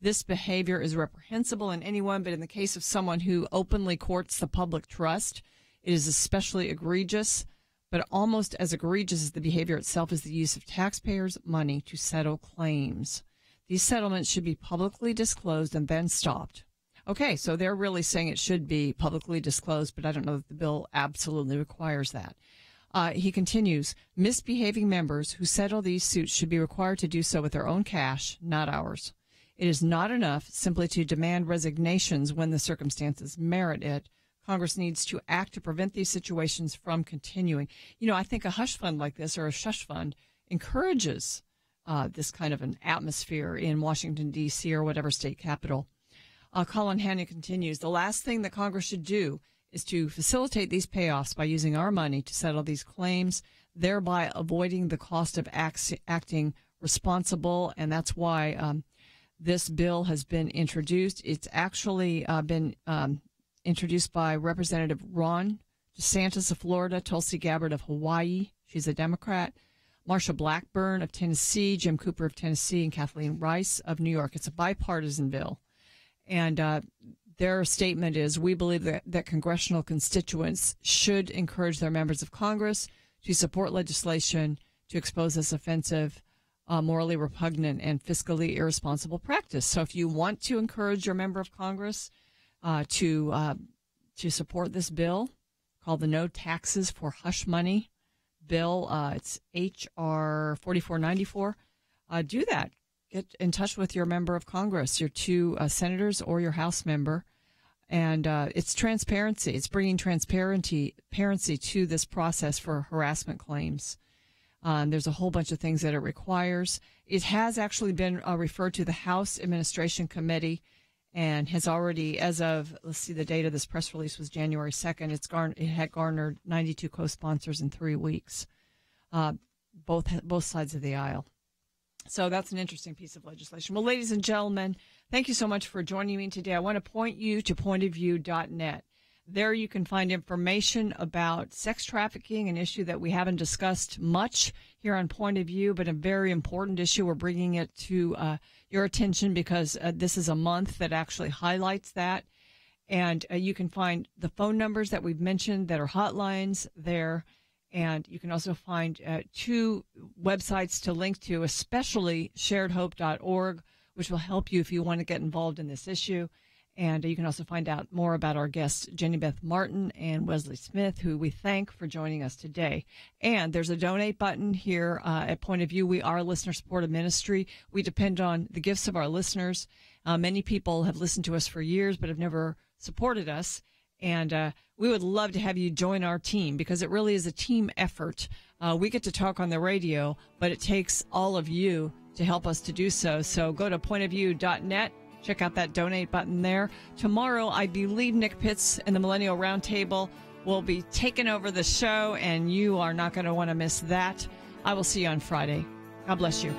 This behavior is reprehensible in anyone, but in the case of someone who openly courts the public trust, it is especially egregious. But almost as egregious as the behavior itself is the use of taxpayers' money to settle claims. These settlements should be publicly disclosed and then stopped. Okay, so they're really saying it should be publicly disclosed, but I don't know that the bill absolutely requires that. He continues, misbehaving members who settle these suits should be required to do so with their own cash, not ours. It is not enough simply to demand resignations when the circumstances merit it. Congress needs to act to prevent these situations from continuing. You know, I think a hush fund like this, or a shush fund, encourages this kind of an atmosphere in Washington, D.C., or whatever state capital. Colin Hanna continues, the last thing that Congress should do is to facilitate these payoffs by using our money to settle these claims, thereby avoiding the cost of acting responsible. And that's why this bill has been introduced. It's actually been introduced by Representative Ron DeSantis of Florida, Tulsi Gabbard of Hawaii, she's a Democrat, Marsha Blackburn of Tennessee, Jim Cooper of Tennessee, and Kathleen Rice of New York. It's a bipartisan bill. And their statement is, we believe that congressional constituents should encourage their members of Congress to support legislation to expose this offensive, morally repugnant, and fiscally irresponsible practice. So if you want to encourage your member of Congress to support this bill called the No Taxes for Hush Money bill, it's H.R. 4494, do that. Get in touch with your member of Congress, your two senators or your House member. And it's transparency. It's bringing transparency to this process for harassment claims. There's a whole bunch of things that it requires. It has actually been referred to the House Administration Committee and has already, as of, let's see, the date of this press release was January 2nd. It had garnered 92 co-sponsors in 3 weeks, both sides of the aisle. So that's an interesting piece of legislation. Well, ladies and gentlemen, thank you so much for joining me today. I want to point you to pointofview.net. There you can find information about sex trafficking, an issue that we haven't discussed much here on Point of View, but a very important issue. We're bringing it to your attention because this is a month that actually highlights that. And you can find the phone numbers that we've mentioned that are hotlines there. And you can also find 2 websites to link to, especially sharedhope.org, which will help you if you want to get involved in this issue. And you can also find out more about our guests, Jenny Beth Martin and Wesley Smith, who we thank for joining us today. And there's a donate button here at Point of View. We are a listener-supported ministry. We depend on the gifts of our listeners. Many people have listened to us for years but have never supported us. And we would love to have you join our team because it really is a team effort. We get to talk on the radio, but it takes all of you to help us to do so. So go to pointofview.net. Check out that donate button there. Tomorrow, I believe Nick Pitts and the Millennial Roundtable will be taking over the show, and you are not going to want to miss that. I will see you on Friday. God bless you.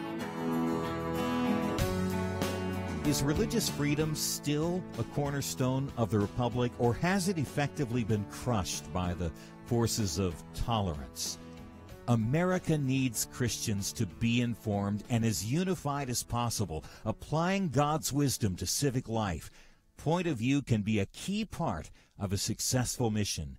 Is religious freedom still a cornerstone of the Republic, or has it effectively been crushed by the forces of tolerance? America needs Christians to be informed and as unified as possible, applying God's wisdom to civic life. Point of View can be a key part of a successful mission.